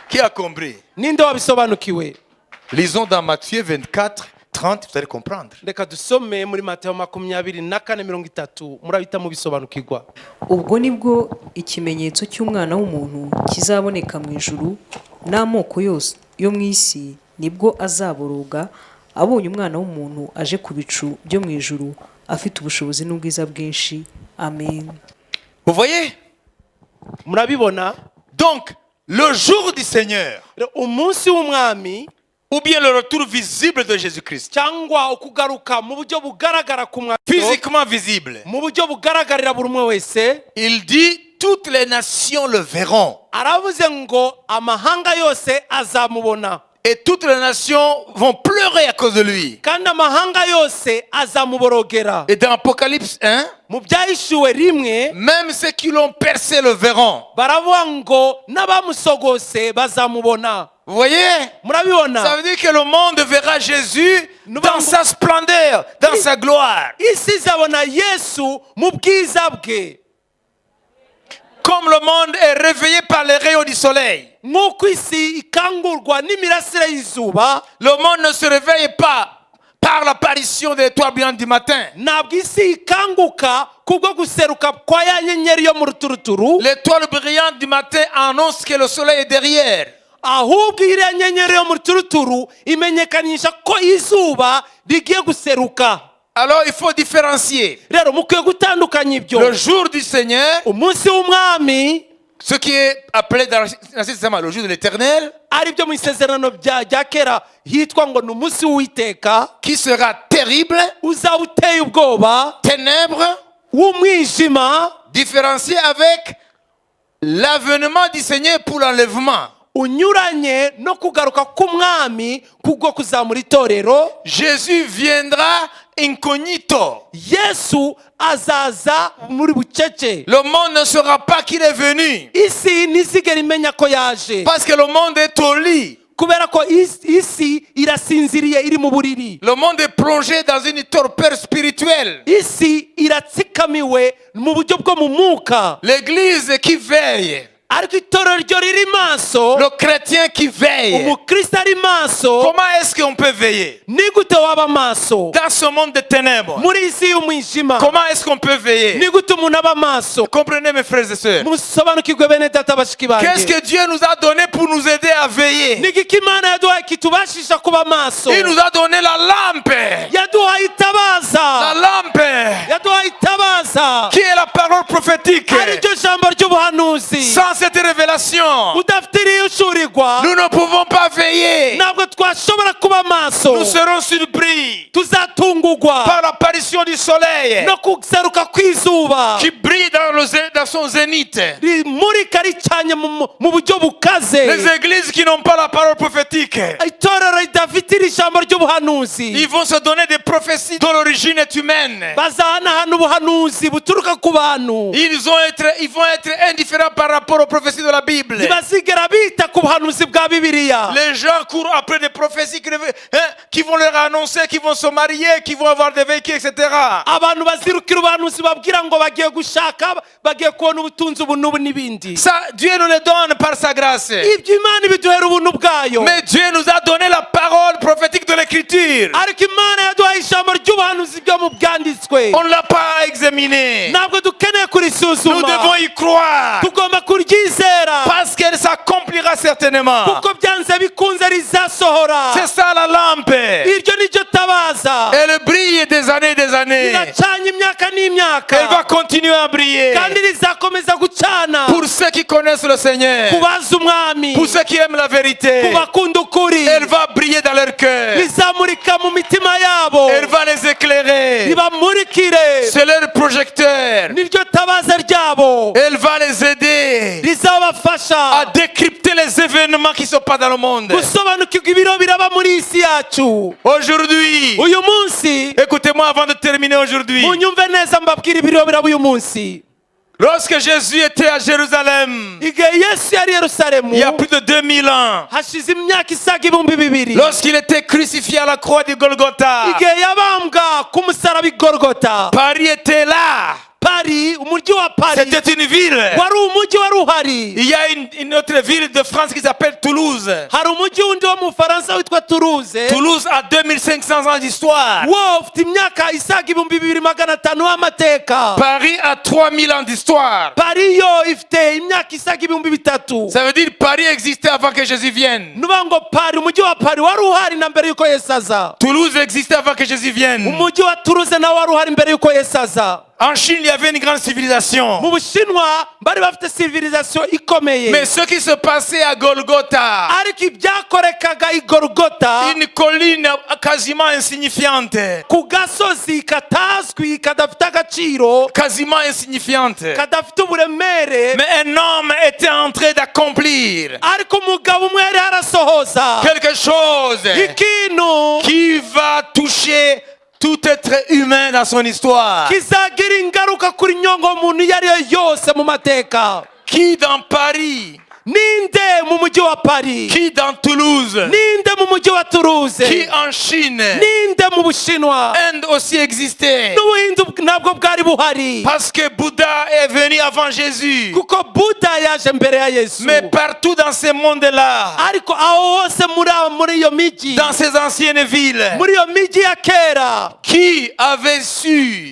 Qui a compris? Ninde wabisobanukiwe? Lisons dans Matthieu 24, 30, vous allez comprendre. Reka dusome muri Mateyo 24:30, murabita mubisobanukirwa. ubwo nibwo ikimenyetso cy'umwana w'umuntu kizaboneka mu ijuru, n'amoko yose yo mu isi nibwo azaboroga abonye umwana w'umuntu aje ku bicu byo mu ijuru afite ubushobozi n'ubwiza bwinshi. Amen. Vous voyez? Murabibona? Donc, le jour du Seigneur, Umunsi w'umwami ou bien le retour visible de Jésus-Christ, cyangwa ukugaruka mu buryo bugaragara ku mwami, physiquement visible, mu buryo bugaragarira buri umwe wese, il dit toutes les nations le verront. aravuze ngo amahanga yose azamubona Et toutes les nations vont pleurer à cause de lui. kandi amahanga yose azamuborogera. Et dans Apocalypse 1, Mu byahishuwe rimwe même ceux qui l'ont percé le verront. baravuga ngo n'abamusogose bazamubona. Vous voyez? Ça Murabibona? veut dire que le monde verra Jésus dans sa splendeur, dans sa gloire. Isi izabona Yesu mu bwiza bwe, Comme le monde est réveillé par les rayons du soleil. nk'uko isi ikangurwa n'imirasire y'izuba. Le monde ne se réveille pas par l'apparition de l'étoile brillante du matin. Ntabwo isi ikanguka kubwo guseruka kwa ya nyenyeri yo mu ruturuturu, L'étoile brillante du matin annonce que le soleil est derrière. ahubwo iriya nyenyeri yo mu ruturuturu imenyekanisha ko izuba rigiye guseruka. Alors il faut différencier. Rero mukwiye gutandukanya ibyo. Le jour du Seigneur, Umunsi w'umwami ce qui est appelé dans l'Ancien Testament le jour de l'Éternel, ari byo mu isezerano rya kera hitwa ngo ni umunsi w'Uwiteka, qui sera terrible, uzaba uteye ubwoba, ténèbres, w'umwijima, différencié avec l'avènement du Seigneur pour l'enlèvement. unyuranye no kugaruka k'umwami kubwo kuzamura itorero. Jésus viendra incognito. Yesu azaza muri bucece. Le monde ne saura pas qu'il est venu. Isi ntizigera imenya ko yaje, Parce que le monde est au lit. kubera ko isi irasinziriye, iri mu buriri. Le monde est plongé dans une torpeur spirituelle. Isi iratsikamiwe mu buryo bwo mu mwuka, L'église qui veille, ariko itorero ryo riri maso, le chrétien qui veille. umukristo ari maso. Comment est-ce qu'on peut veiller Ni gute waba maso dans ce monde de ténèbres? muri isi y'umwijima? Comment est-ce qu'on peut veiller? Ni gute umuntu aba maso? Comprenez mes frères et sœurs. Musobanukirwe bene data bashiki Qu'est-ce banjye. que Dieu nous a donné pour nous aider à veiller? Ni iki Imana yaduhaye kitubashisha kuba maso? Il nous a donné la lampe. Yaduhaye La itabaza, lampe yaduhaye itabaza, qui est la parole prophétique. ari ryo jambo ry'ubuhanuzi. Sans cette révélation, Udafite iriyushurirwa nous ne pouvons pas veiller. ntabwo twashobora kuba maso. Nous serons surpris Tuzatungugwa par l'apparition du soleil no kuseruka kw'izuba qui brille dans son zénith. rimurika ricanye mu buryo bukaze. Les églises qui n'ont pas la parole prophétique, Itorero ridafite iri jambo ry'ubuhanuzi ils vont se donner des prophéties dont l'origine est humaine. bazahanahana ubuhanuzi buturuka ku bantu. Ils vont être indifférents par rapport aux prophéties de la Bible. ntibazigera bita ku buhanuzi bwa Bibiliya. Les gens courent après des prophéties prophéties qui vont leur annoncer qu'ils vont se marier, qu'ils vont avoir des véhicules, etc. abantu bazirukira ubuhanuzi babwira ngo bagiye gushaka bagiye kubona ubutunzi ubu n'ubu n'ibindi. Ça, Dieu nous le donne par sa grâce. ibyo Imana ibiduhera ubuntu bwayo. Mais Dieu nous a donné la parole prophétique de l'écriture. ariko Imana yaduhaye ijambo ry'ubuhanuzi byo mu byanditswe. On ne l'a pas examiné. ntabwo dukeneye Nous kurisuzuma. devons y croire. tugomba kuryizera Parce qu'elle s'accomplira certainement. kuko byanze bikunze rizasohora. C'est ça la lampe. iryo ni ryo tabaza. Elle brille des années et des années. riracanye imyaka n'imyaka. Elle va continuer à briller. kandi rizakomeza gucana. Pour ceux qui connaissent le Seigneur. ku bazi umwami. Pour ceux qui aiment la vérité. ku bakunda ukuri. Elle va briller dans leur cœur. rizamurika mu mitima yabo. Elle va les éclairer. ribamurikire. C'est leur projecteur. niryo tabaza ryabo. Elle va les aider à rizabafasha décrypter les événements qui se passent dans le monde. gusobanukirwa ibiro biraba muri iyi si yacu. Aujourd'hui, uyu munsi écoutez-moi avant de terminer aujourd'hui. munyumve neza mbabwira ibiro biraba uyu munsi. Lorsque Jésus était à Jérusalem, igihe Yesu yari i Yerusalemu il y a plus de 2000 ans, hashize imyaka isaga ibihumbi bibiri. lorsqu'il était crucifié à la croix du Golgotha, igihe yabambwa ku musaraba i Golgota. Paris était là. Pari, umujyi wa Pari C'était une ville. wari umujyi wari uhari. Il y a une autre ville de France qui s'appelle Toulouse. hari umujyi wundi wo mu Bufaransa witwa Toulouse. Toulouse a 2500 ans d'histoire. wo ufite imyaka isaga ibihumbi 2500 w'amateka. Paris a 3000 ans d'histoire. Paris yo ifite imyaka isaga ibihumbi 3. Ça veut dire Paris existait avant que Jésus vienne. nuvuga ngo Pari, umujyi wa Pari wari uhari na mbere yuko Yesu aza. Toulouse existait avant que Jésus vienne. umujyi wa Toulouse nawo wari uhari mbere yuko Yesu aza. En Chine, il y avait une grande civilisation. mu Bushinwa bari bafite civilisation ikomeye. Mais ce qui se passait à Golgotha, ariko ibyakorekaga i Golgota une colline quasiment insignifiante, ku gasozi katazwi kadafite agaciro, quasiment insignifiante. kadafite uburemere, Mais un homme était en train d'accomplir ariko umugabo umwe yari arasohoza quelque chose ikintu qui va toucher tout être humain dans son histoire. kizagira ingaruka kuri nyongo muntu iyo ari yo yose mu mateka. Qui dans Paris, ninde mu mujyi wa Paris, qui dans Toulouse, ninde mu mujyi wa Toulouse, qui en Chine. ninde mu Bushinwa. Inde aussi existait. n'ubuhindu nabwo bwari buhari Parce que Bouddha est venu avant Jésus. kuko Buddha yaje mbere ya Yesu. Mais partout dans ce monde-là, ariko aho hose muri iyo miji, dans ces anciennes villes, muri iyo miji ya kera, qui avait su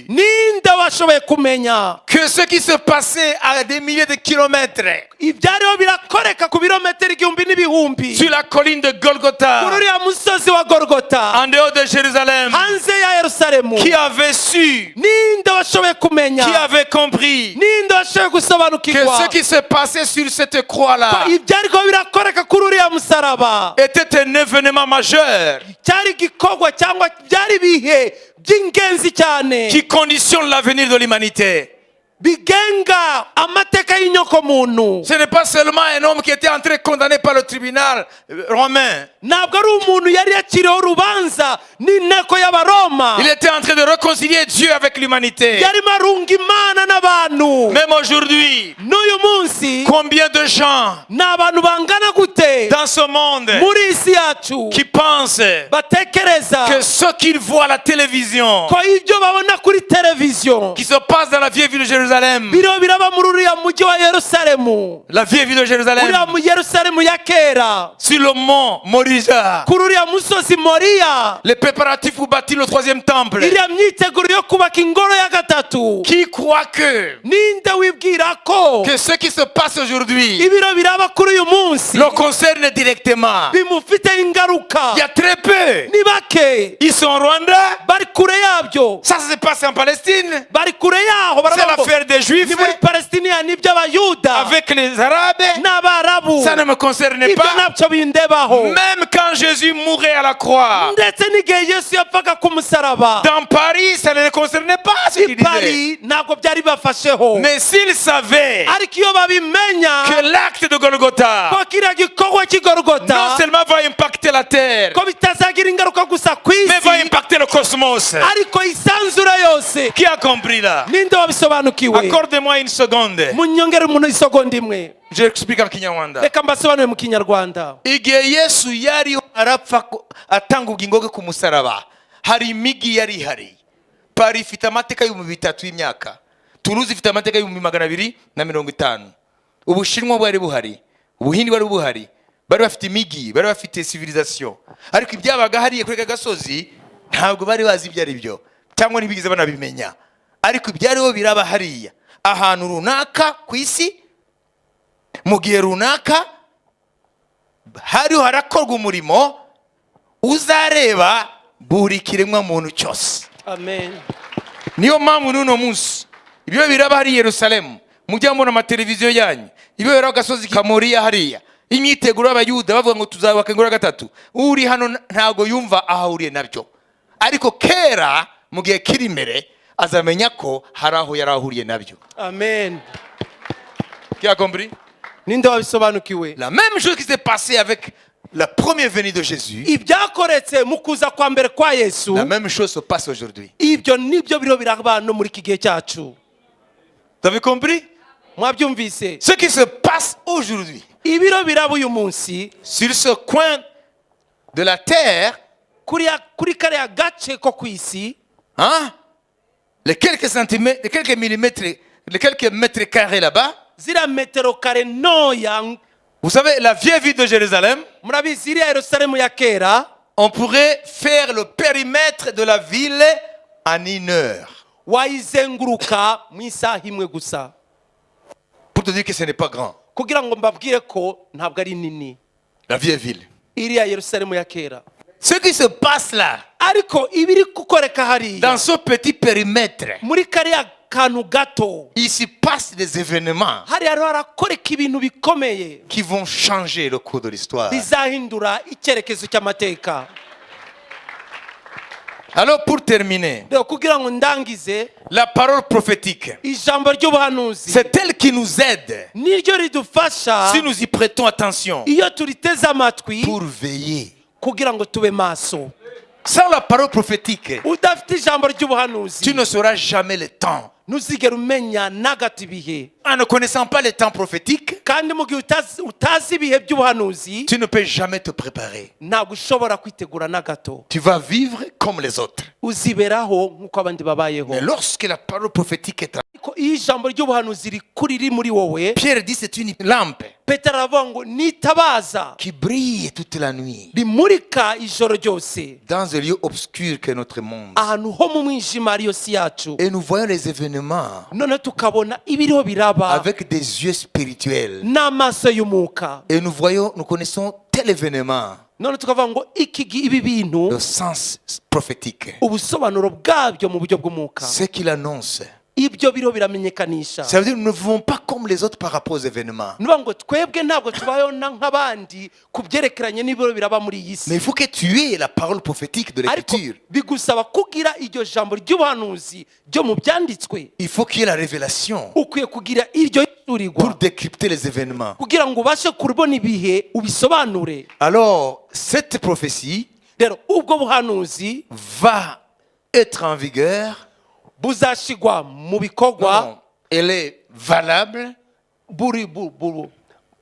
ninde washoboye kumenya que ce qui se passait à des milliers de kilomètres ibyariho birakoreka ku birometero igihumbi n'ibihumbi sur la colline de Golgotha, kuri uriya musozi wa Golgota en dehors de Jérusalem, hanze ya Yerusalemu, qui avait su, ninde washoboye kumenya, qui avait compris ninde washoboye que gusobanukirwa ce qui se passait sur cette croix-là ibyariho birakoreka kuri uriya musaraba était un événement majeur cyari igikorwa cyangwa byari ibihe by'ingenzi cyane qui conditionne l'avenir de l'humanité. bigenga amateka y'inyoko muntu. Ce n'est pas seulement un homme qui était entré condamné par le tribunal romain. ntabwo ari umuntu yari yakiriho urubanza n'inteko y'abaroma. Il était en train de réconcilier Dieu avec l'humanité. yarimo arunga Imana n'abantu. Même aujourd'hui, n'uyu munsi combien de gens ni abantu bangana gute dans ce monde muri isi yacu qui pensent batekereza que ce qu'ils voient à la télévision, ko ibyo babona kuri televiziyo qui se passe dans la vieille ville de Jérusalem, biriho biraba muri uriya mujyi wa Yerusalemu, la vieille ville de Jérusalem, uriya mu Yerusalemu ya kera, sur le mont Moriah, kuri uriya musozi Moriya, les préparatifs pour bâtir le troisième temple. iriya myiteguro yo kubaka ingoro ya gatatu. Qui croit que ninde wibwira ko ce qui se passe aujourd'hui ibiro biraba kuri uyu munsi le concerne directement? bimufite ingaruka? Il y a très peu. ni bake Ils sont au Rwanda. bari kure yabyo, Ça se passe en Palestine. bari kure yaho. C'est l'affaire des Juifs ni muri Palestina n'iby'abayuda avec les Arabes. n'abarabu. Ça ne me concerne ibyo pas. ntabyo bindebaho. Même quand Jésus mourait à la croix, ndetse n'igihe Yesu yapfaga ku musaraba dans Paris, ça ne le concernait pas ce qu'il i disait. Paris ntabwo byari bafasheho. Mais s'il savait ariko iyo babimenya que l'acte de Golgotha ko kiriya gikorwa cy'igorogota non seulement va impacter la terre, ko bitazagira ingaruka gusa ku mais va isi impacter le cosmos. ariko isanzura yose. Qui a compris là? ninde wabisobanukiwe? Accordez-moi une seconde. munyongere umuntu isegonda imwe, J'explique en Kinyarwanda. reka mbasobanure mu Kinyarwanda. Igihe Yesu yari arapfa atanga ubugingo bwe ku musaraba. Hari imigi yari ihari. Paris ifite amateka y'ibihumbi 3 y'imyaka. Toulouse ifite amateka y'ibihumbi 250. Ubushinwa bwari buhari, Ubuhindi bwari buhari, bari bafite imigi, bari bafite civilisation. Ariko ibyabaga hariye kuri gasozi ntabwo bari bazi ibyo ari byo, cyangwa ntibigize banabimenya. Ariko ibyariho biraba hariya ahantu runaka ku isi mu gihe runaka, hariho harakorwa umurimo uzareba buri kiremwa muntu cyose. Amen. Niyo mpamvu n'uno munsi ibyo biraba hari Yerusalemu, mujya mubona amateleviziyo yanyu, ibyo biraba gasozi ka Moriya hariya, imyiteguro y'abayuda bavuga ngo tuzabaka ingoro gatatu. Uri hano ntago yumva ahahuriye nabyo, ariko kera mu gihe kiri imbere azamenya ko hari aho yarahuriye nabyo. Amen. Qui a compris? Ninde wabisobanukiwe? La même chose qui s'est passée avec la première venue de Jésus, Ibyakoretse mu kuza kwa mbere kwa Yesu, la même chose se passe aujourd'hui. ibyo nibyo biro biraba no muri iki gihe cyacu. Vous avez compris? Mwabyumvise? Ce qui se passe aujourd'hui Ibiro biraba uyu munsi sur ce coin de la terre, kuri kariya gace ko ku isi, hein? Les quelques centimètres, les quelques millimètres, les quelques mètres carrés là-bas. zira metero kare ntoya. Vous savez, la vieille ville de Jérusalem, Murabizi iriya Yerusalemu ya kera, on pourrait faire le périmètre de la ville en 1 heure. wayizenguruka mu isaha imwe gusa. Pour te dire que ce n'est pas grand. Kugira ngo mbabwire ko ntabwo ari nini La vieille ville. iriya Yerusalemu ya kera. Ce qui se passe là, Ariko ibiri kukoreka hariya dans ce petit périmètre, muri kariya kantu gato, il s'y passe des événements hariya rero harakoreka ibintu bikomeye qui vont changer le cours de l'histoire. bizahindura icyerekezo cy'amateka. Alors pour terminer, Rero kugira ngo ndangize, la parole prophétique, ijambo ry'ubuhanuzi c'est elle qui nous aide niryo ridufasha si nous y prêtons attention iyo turiteze amatwi pour veiller. kugira ngo tube maso. Sans la parole prophétique, Udafite ijambo ry'ubuhanuzi tu ne sauras jamais le temps. ntuzigera umenya nagati ibihe, En ne connaissant pas les temps prophétiques, kandi mu gihe utazi ibihe by'ubuhanuzi tu ne peux jamais te préparer. ntabwo ushobora kwitegura na gato. Tu vas vivre comme les autres. Uziberaho nk'uko abandi babayeho. Mais lorsque la parole prophétique est en... Ariko iyo ijambo ry'ubuhanuzi riri muri wowe, Pierre dit c'est une lampe Petero aravuga ngo nitabaza qui brille toute la nuit rimurika ijoro ryose dans un lieu obscur qu'est notre monde. ahantu ho mu mwijima ariyo si yacu. Et nous voyons les événements None tukabona ibiriho biraba avec des yeux spirituels. n'amaso y'umwuka. Et nous connaissons tel événement, None tukavuga ngo ibi bintu le sens prophétique, ubusobanuro bwabyo mu buryo bw'umwuka, ce qu'il annonce. ibyo biro biramenyekanisha. Ça veut dire que nous ne vivons pas comme les autres par rapport aux événements. Nuvuga ngo twebwe ntabwo tubayeho nk'abandi ku byerekeranye n'ibiro biraba muri iyi Mais si. il faut que tu aies la parole prophétique de Ariko l'écriture. bigusaba kugira iryo jambo ry'ubuhanuzi ryo mu byanditswe. Il faut qu'il y ait la révélation Ukwiye kugira iryo pour yisurirwa décrypter les événements. kugira ngo ubashe kubona ibihe ubisobanure. Alors, cette prophétie Rero ubwo buhanuzi va être en vigueur. buzashigwa mu bikorwa. Non, elle est valable.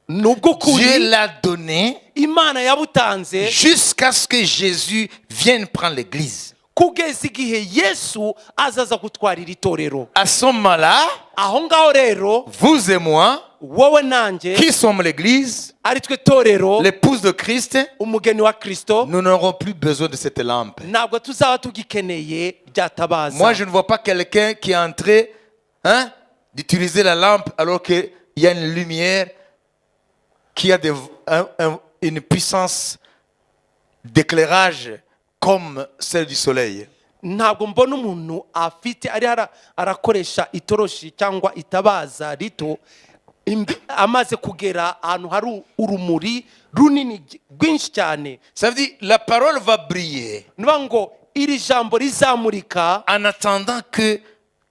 Nubwo Dieu kuri l'a donné Imana yabutanze jusqu'à ce que Jésus vienne prendre l'église. kugeza igihe Yesu azaza gutwarira itorero. À ce moment-là, Aho ngaho rero vous et moi, wowe nanjye qui sommes l'église, ari twe torero, l'épouse de Christ, umugeni wa Kristo, nous n'aurons plus besoin de cette lampe. ntabwo tuzaba tugikeneye byatabaza. Moi, je ne vois pas quelqu'un qui est en train d'utiliser la lampe alors qu'il y a une lumière qui a une puissance d'éclairage comme celle du soleil. Ntabwo mbona umuntu afite ari arakoresha itoroshi cyangwa itabaza rito amaze kugera ahantu hari urumuri runini rwinshi cyane. Ça veut dire la parole va briller Nuvuga ngo iri jambo rizamurika en attendant que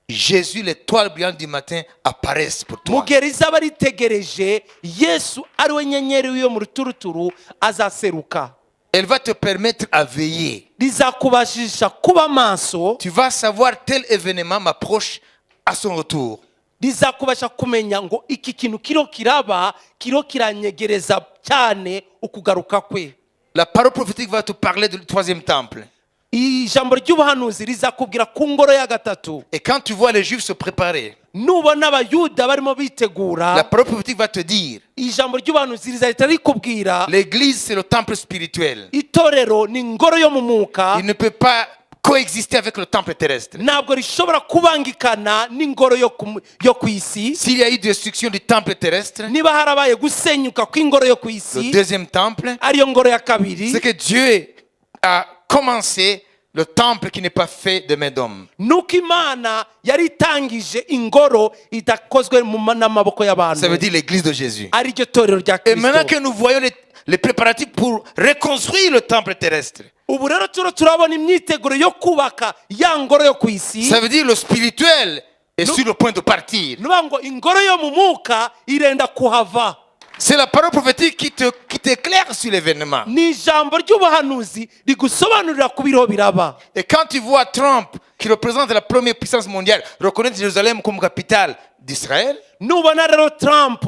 Jésus, l'étoile brillante du matin, apparaisse pour toi. mu gihe rizaba ritegereje Yesu ari we nyenyeri yo mu ruturuturu azaseruka. Elle va te permettre à veiller. Rizakubashisha kuba maso. Tu vas savoir tel événement m'approche à son retour. Rizakubasha kumenya ngo iki kintu kiro kiraba, kiro kiranyegereza cyane ukugaruka kwe. la parole prophétique va te parler du troisième temple. ijambo ry'ubuhanuzi rizakubwira ku ngoro ya gatatu. Et quand tu vois les Juifs se préparer, nubona abayuda barimo la bitegura, parole prophétique va te dire, ijambo ry'ubuhanuzi rizahita rikubwira l'église c'est le temple spirituel. itorero ni ingoro yo mu mwuka, Il ne peut pas coexister avec le temple terrestre. ntabwo rishobora kubangikana n'ingoro yo ku isi. S'il y a eu destruction du temple terrestre, niba harabaye gusenyuka kw'ingoro yo ku le isi, deuxième temple, ariyo ngoro ya kabiri, c'est que Dieu a commencé le temple qui n'est pas fait de main d'homme. nuko imana yari itangije ingoro idakozwe n'amaboko y'abantu, Ça veut dire l'église de Jésus. ari ryo torero rya Et maintenant kristo. que nous voyons les préparatifs pour reconstruire le temple terrestre, ubu rero turabona imyiteguro yo kubaka ya ngoro yo ku isi. ça veut dire le spirituel est sur le point de partir. nuvuga ngo ingoro yo mu mwuka irenda kuhava. C'est la parole prophétique qui t'éclaire sur l'événement. ni ijambo ry'ubuhanuzi rigusobanurira ku biriho biraba. Et quand tu vois Trump, qui représente la première puissance mondiale, reconnaître Jérusalem comme capitale d'Israël, nubona rero Trump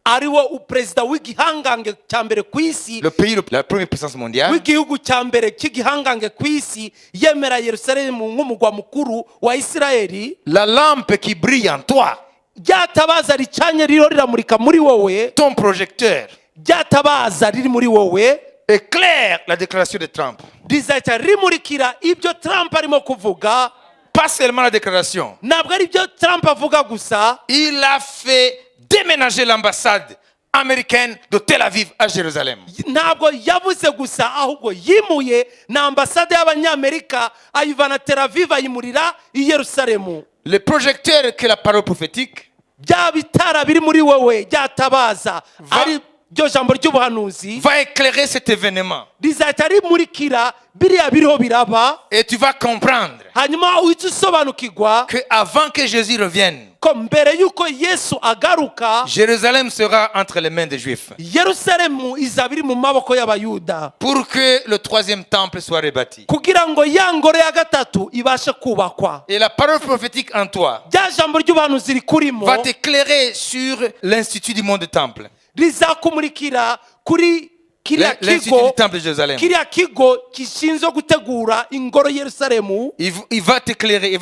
ariwo perezida w'igihangange cya mbere ku isi, le pays, la première puissance mondiale, w'igihugu cya mbere cy'igihangange ku isi, yemera Yerusalemu nk'umugwa mukuru wa Isirayeli, la lampe qui brille en toi, ryatabaza ricanye ririho riramurika muri wowe, ton projecteur, ryatabaza riri muri wowe éclaire la déclaration de Trump. rizahita rimurikira ibyo Trump arimo kuvuga. Pas seulement la déclaration. ntabwo ari byo Trump avuga gusa, Il a fait déménager l'ambassade américaine de Tel Aviv à Jérusalem. ntabwo yavuze gusa, ahubwo yimuye na ambasade y'abanyamerika ayivana Tel Aviv ayimurira i Yerusalemu. Le projecteur que la parole prophétique bya bitara biri muri wowe byatabaza, ari byo jambo ry'ubuhanuzi, va éclairer cet événement. rizahita rimurikira biriya biriho biraba. Et tu vas comprendre hanyuma uhita usobanukirwa que avant que Jésus revienne, ko mbere y'uko Yesu agaruka, Jérusalem sera entre les mains des Juifs. Yerusalemu izaba iri mu maboko y'abayuda, Pour que le troisième temple soit rebâti. kugira ngo ya ngoro ya gatatu ibashe kubakwa. Et la parole prophétique en toi rya jambo ry'ubuhanuzi rikurimo va t'éclairer sur l'institut du monde temple. rizakumurikira kuri kiriya L'institut kigo, du temple de Jérusalem. kiriya kigo gishinzwe gutegura ingoro Yerusalemu. Il va t'éclairer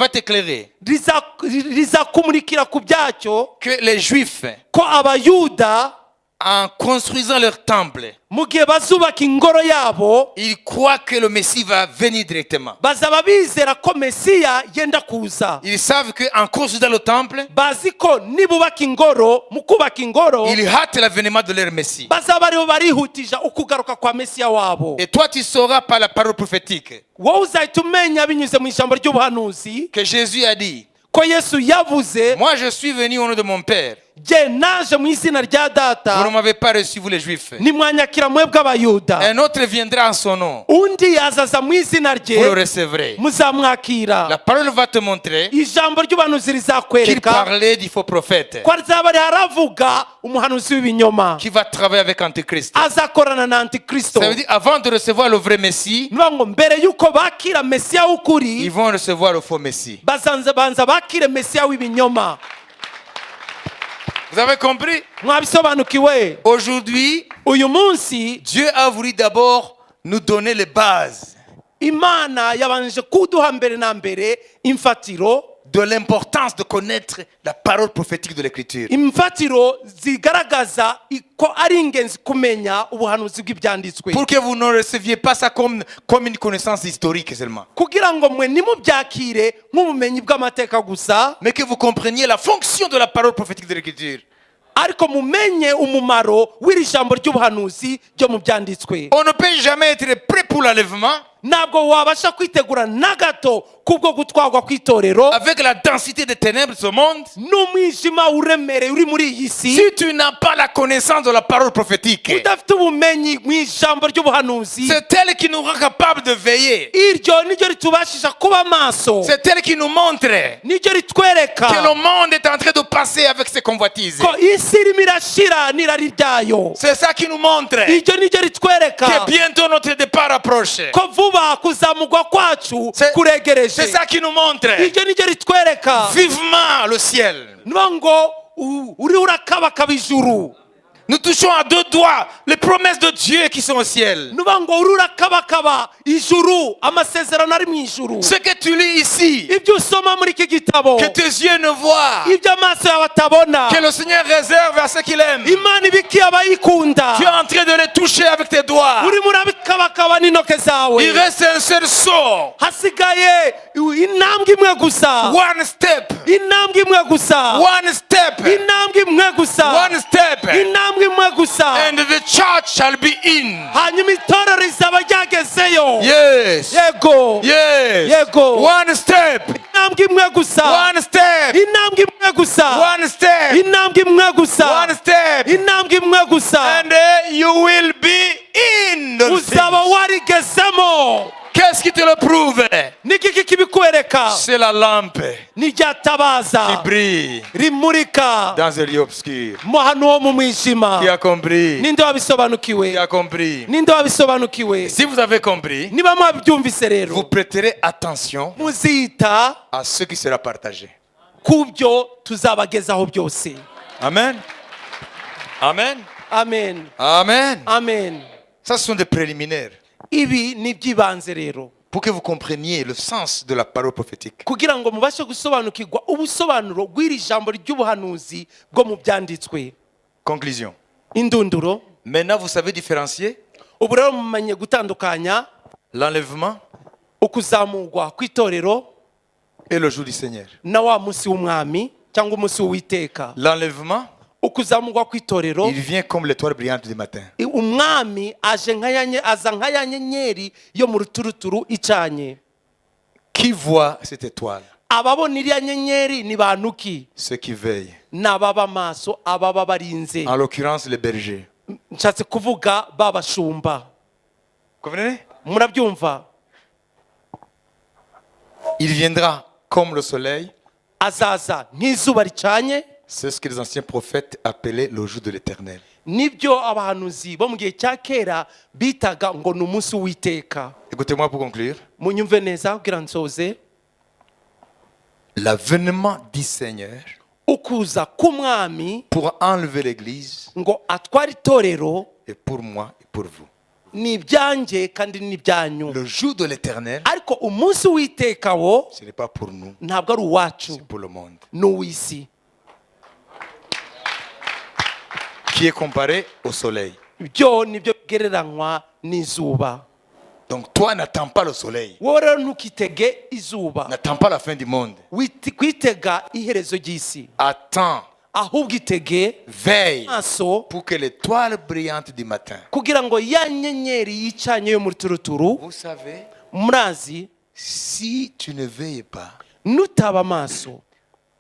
rizakumurikira ku byacyo que les Juifs, ko abayuda en construisant leur temple, mu gihe bazubaka ingoro yabo, ils croient que le Messie va venir directement. bazaba bizera ko Mesiya yenda kuza. Ils savent qu'en construisant le temple, bazi ko nibubaka ingoro, mu kubaka ingoro ils hâtent l'avènement de leur Messie. bazaba aribo barihutija ukugaruka kwa Mesiya wabo. Et toi, tu sauras par la parole prophétique wowe uzahita umenya binyuze mu ijambo ry'ubuhanuzi que Jésus a dit, ko Yesu yavuze, moi je suis venu au nom de mon Père. jye naje mu izina rya Vous ne data, m'avez pas reçu, vous les Juifs. nimwanyakira mwebwe abayuda. Un autre viendra en son nom. undi yazaza mu izina Vous le rye, recevrez. muzamwakira. La parole va te montrer ijambo ry'ubuhanuzi qu'il rizakwereka parlait du faux prophète ko azaba ari haravuga umuhanuzi w'ibinyoma qui va travailler avec Antichrist. azakorana na antikristo. Ça veut dire avant de recevoir le vrai Messie, niyo ngo mbere y'uko bakira Mesiya w'ukuri, ils vont recevoir le faux Messie. banza bakire Mesiya w'ibinyoma. Vous avez compris? mwabisobanukiwe? Aujourd'hui, uyu munsi Dieu a voulu d'abord nous donner les bases imana yabanje kuduha mbere na mbere imfatiro, de l'importance de connaître la parole prophétique de l'Écriture. imfatiro zigaragaza ko ari ingenzi kumenya ubuhanuzi bw'ibyanditswe, Pour que vous ne receviez pas ça comme une connaissance historique seulement, kugira ngo mwe nimubyakire nk'ubumenyi bw'amateka gusa, mais que vous compreniez la fonction de la parole prophétique de l'Écriture. ariko mumenye umumaro w'iri jambo ry'ubuhanuzi ryo mu byanditswe. On ne peut jamais être prêt pour l'enlèvement ntabwo wabasha kwitegura na gato kubwo gutwarwa kw'itorero avec la densité des ténèbres de ce monde n'umwijima uremereye uri muri iyi si, si tu n'as pas la connaissance de la parole prophétique. udafite ubumenyi mu ijambo ry'ubuhanuzi. C'est elle qui nous rend capable de veiller. iryo niryo ritubashisha kuba maso, C'est elle qui nous montre niryo ritwereka que le monde est en train de passer avec ses convoitises. ko isi irimo irashira n'irari ryayo. C'est ça qui nous montre iryo niryo ritwereka que bientôt notre départ approche. ko vuba kuzamugwa kwacu C'est kuregereje. ça qui nous montre iryo niryo ritwereka vivement le ciel. niyo ngo uriho urakabakaba ijuru. Nous touchons à deux doigts les promesses de Dieu qui sont au ciel. nuba ngo ururakabakaba ijuru amasezerano ari mu ijuru Ce que tu lis ici, ibyo usoma muri iki gitabo que tes yeux ne voient, ibyo amaso yawe atabona que le Seigneur réserve à ceux qu'il aime. imana ibikiye abayikunda Tu es en train de les toucher avec tes doigts. urimo urabikabakaba n'intoke zawe Il reste un seul saut. hasigaye intambwe imwe gusa One step. intambwe imwe gusa One step. intambwe imwe gusa One step. intambwe imwe gusa And the church shall be in. hanyuma itorero rizaba ryagezeyo Yes. yego Yes. Yego. One step. intambwe imwe gusa One step. intambwe imwe gusa One step. intambwe imwe gusa One step. intambwe imwe gusa And you will be in the uzaba things. warigezemo Qu'est-ce qui te le prouve? n'igiki kibikwereka C'est la lampe ni rya qui tabaza brille rimurika dans un lieu obscur. mo hano ho mu mwijima Qui a compris? ninde wabisobanukiwe Qui a compris? ninde wabisobanukiwe Si vous avez compris, niba mwabyumvise rero vous prêterez attention muzita à ce qui sera partagé. ku byo tuzabagezaho byose Amen. Amen. amen Amen. amen Ça, ce sont des préliminaires ibi ni iby'ibanze rero pour que vous compreniez le sens de la parole prophétique. kugira ngo mubashe gusobanukirwa ubusobanuro bw'iri jambo ry'ubuhanuzi bwo mu byanditswe Conclusion. indunduro Maintenant, vous savez différencier ubu rero mumenye gutandukanya l'enlèvement ukuzamurwa kw'itorero et le jour du Seigneur. na wa munsi w'umwami cyangwa umunsi w'uwiteka L'enlèvement, ukuzamurwa kw'itorero il vient comme l'étoile brillante du matin. umwami aza nka ya nyenyeri yo mu ruturuturu icanye Qui voit cette étoile? ababona iriya nyenyeri ni bantu ki Ceux qui veillent. ni ababa maso ababa barinze En l'occurrence, les bergers. nshatse kuvuga babashumba Comprenez? murabyumva Il viendra comme le soleil. azaza nk'izuba ricanye C'est ce que les anciens prophètes appelaient le jour de l'Éternel. nibyo abahanuzi bo mu gihe cya kera bitaga ngo ni umunsi w'iteka Écoutez-moi pour conclure. munyumve neza kugira nsoze L'avènement du Seigneur ukuza k'umwami pour enlever l'Église ngo atware itorero est pour moi et pour vous. ni ibyanjye kandi ni ibyanyu Le jour de l'Éternel, ariko umunsi w'iteka wo ce n'est pas pour nous, ntabwo ari uwacu c'est pour le monde. ni uw'isi Qui est comparé au soleil. byo nibyo bigereranywa n'izuba Donc toi, n'attends pas le soleil. wowe rero ntukitege izuba N'attends pas la fin du monde. kwitega iherezo ry'isi Attends, ahubwo itege veille maso pour que l'étoile brillante du matin. kugira ngo ya nyenyeri yicanye yo muri turuturu Vous savez, murazi si tu ne veilles pas nutaba amaso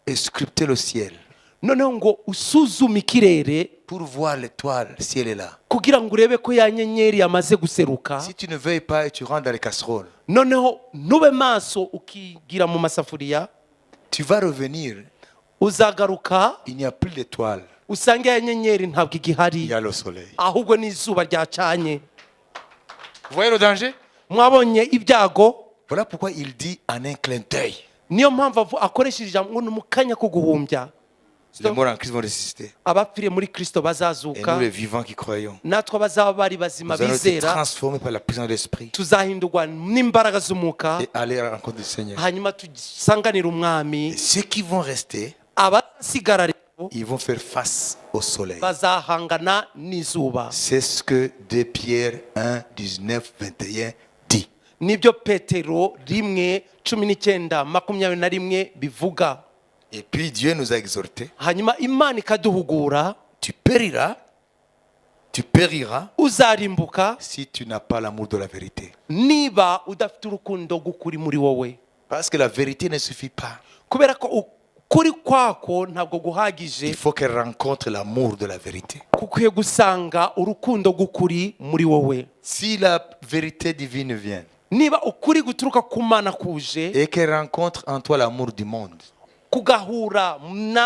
et sculpter le ciel noneho ngo usuzume ikirere pour voir l'étoile si elle est là. kugira ngo urebe ko ya nyenyeri yamaze guseruka Si tu ne veilles pas et tu rentres dans les casseroles, noneho ntube maso ukigira mu masafuriya tu vas revenir. uzagaruka Il n'y a plus d'étoile. usange ya nyenyeri ntabwo Il igihari y a le soleil. ahubwo n'izuba ryacanye Vous voyez le danger? mwabonye ibyago Voilà pourquoi il dit en un clin d'œil. niyo mpamvu akoresheje ijambo ngo ni mu kanya ko guhumbya Les morts en Christ vont résister. abapfiriye muri kristo Et bazazuka nous, les vivants qui croyons, natwe abazaba bari bazima nous allons être bizera transformés par la puissance de l'Esprit tuzahindurwa n'imbaraga z'umwuka et aller à la rencontre du Seigneur. hanyuma tusanganire Et umwami ceux qui vont rester, abasigara rero ils vont faire face au soleil. bazahangana n'izuba C'est ce que 2 Pierre 1, 19, 21 dit. nibyo petero 1:19 bivuga Et puis Dieu nous a exhortés. hanyuma imana ikaduhugura Tu périras uzarimbuka si tu n'as pas l'amour de la vérité. niba udafite urukundo gukuri muri wowe Parce que la vérité ne suffit pas. kubera ko ukuri kwako ntabwo guhagije Il faut qu'elle rencontre l'amour de la vérité. kukwiye gusanga urukundo gukuri muri wowe Si la vérité divine vient niba ukuri guturuka ku mana kuje et qu'elle rencontre en toi l'amour du monde, kugahura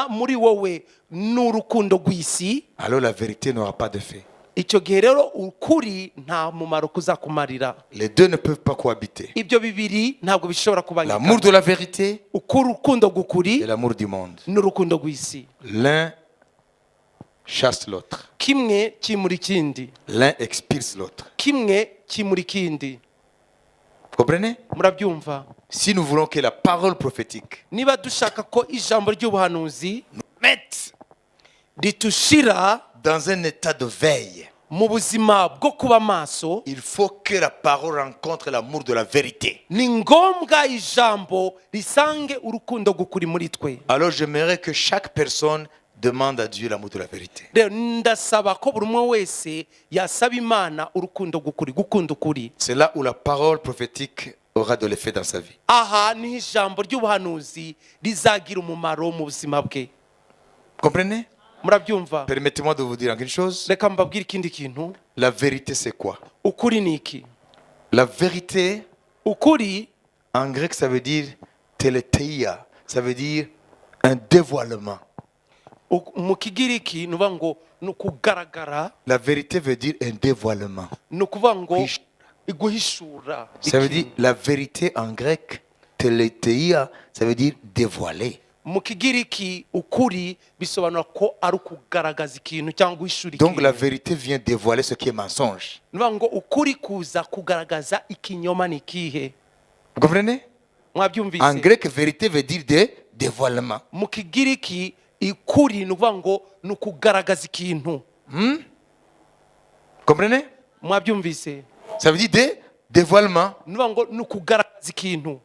muri wowe n'urukundo rw'isi alors la vérité n'aura pas d'effet. icyo gihe rero ukuri nta mumaro kuzakumarira Les deux ne peuvent pas cohabiter. ibyo bibiri ntabwo bishobora L'amour kubangikana de la vérité urukundo et gukuri l'amour du monde. n'urukundo rw'isi L'un chasse l'autre. kimwe kimura ikindi, L'un expulse l'autre. kimwe kimura ikindi. Vous comprenez? Murabyumva? Si nous voulons que la parole prophétique Niba dushaka ko ijambo ry'ubuhanuzi nous mette ritushira dans un état de veille, mu buzima bwo kuba maso, il faut que la parole rencontre l'amour de la vérité. ni ngombwa ijambo risange urukundo gukuri muri twe. Alors j'aimerais que chaque personne demande à Dieu l'amour de la vérité. Rero ndasaba ko buri umwe wese yasaba Imana urukundo gukuri, gukunda ukuri. C'est là où la parole prophétique aura de l'effet dans sa vie. Aha ni ijambo ry'ubuhanuzi rizagira umumaro mu buzima bwe. Comprenez? Murabyumva? Permettez-moi de vous dire une chose. Reka mbabwire ikindi kintu. La vérité, c'est quoi? Ukuri ni iki? La vérité, Ukuri en grec, ça veut dire teletheia. Ça veut dire un dévoilement. mu kigiriki ni ukuvuga ngo ni ukugaragara, La vérité veut dire un dévoilement. ni ukuvuga ngo guhishura. Ça veut dire la vérité en grec, teletheia, ça veut dire dévoiler. Mu kigiriki ukuri bisobanura ko ari ukugaragaza ikintu cyangwa guhishura Donc la ikintu. vérité vient dévoiler ce qui est mensonge. Ni ukuvuga ngo ukuri kuza kugaragaza ikinyoma ni ikihe. Vous comprenez? En Mwabyumvise? grec, vérité veut dire dévoilement. Mu kigiriki ukuri ni ukuvuga ngo ni ukugaragaza ikintu. Comprenez? Mwabyumvise? Ça veut dire dévoilement. Ni ukuvuga ngo ni ukugaragaza ikintu,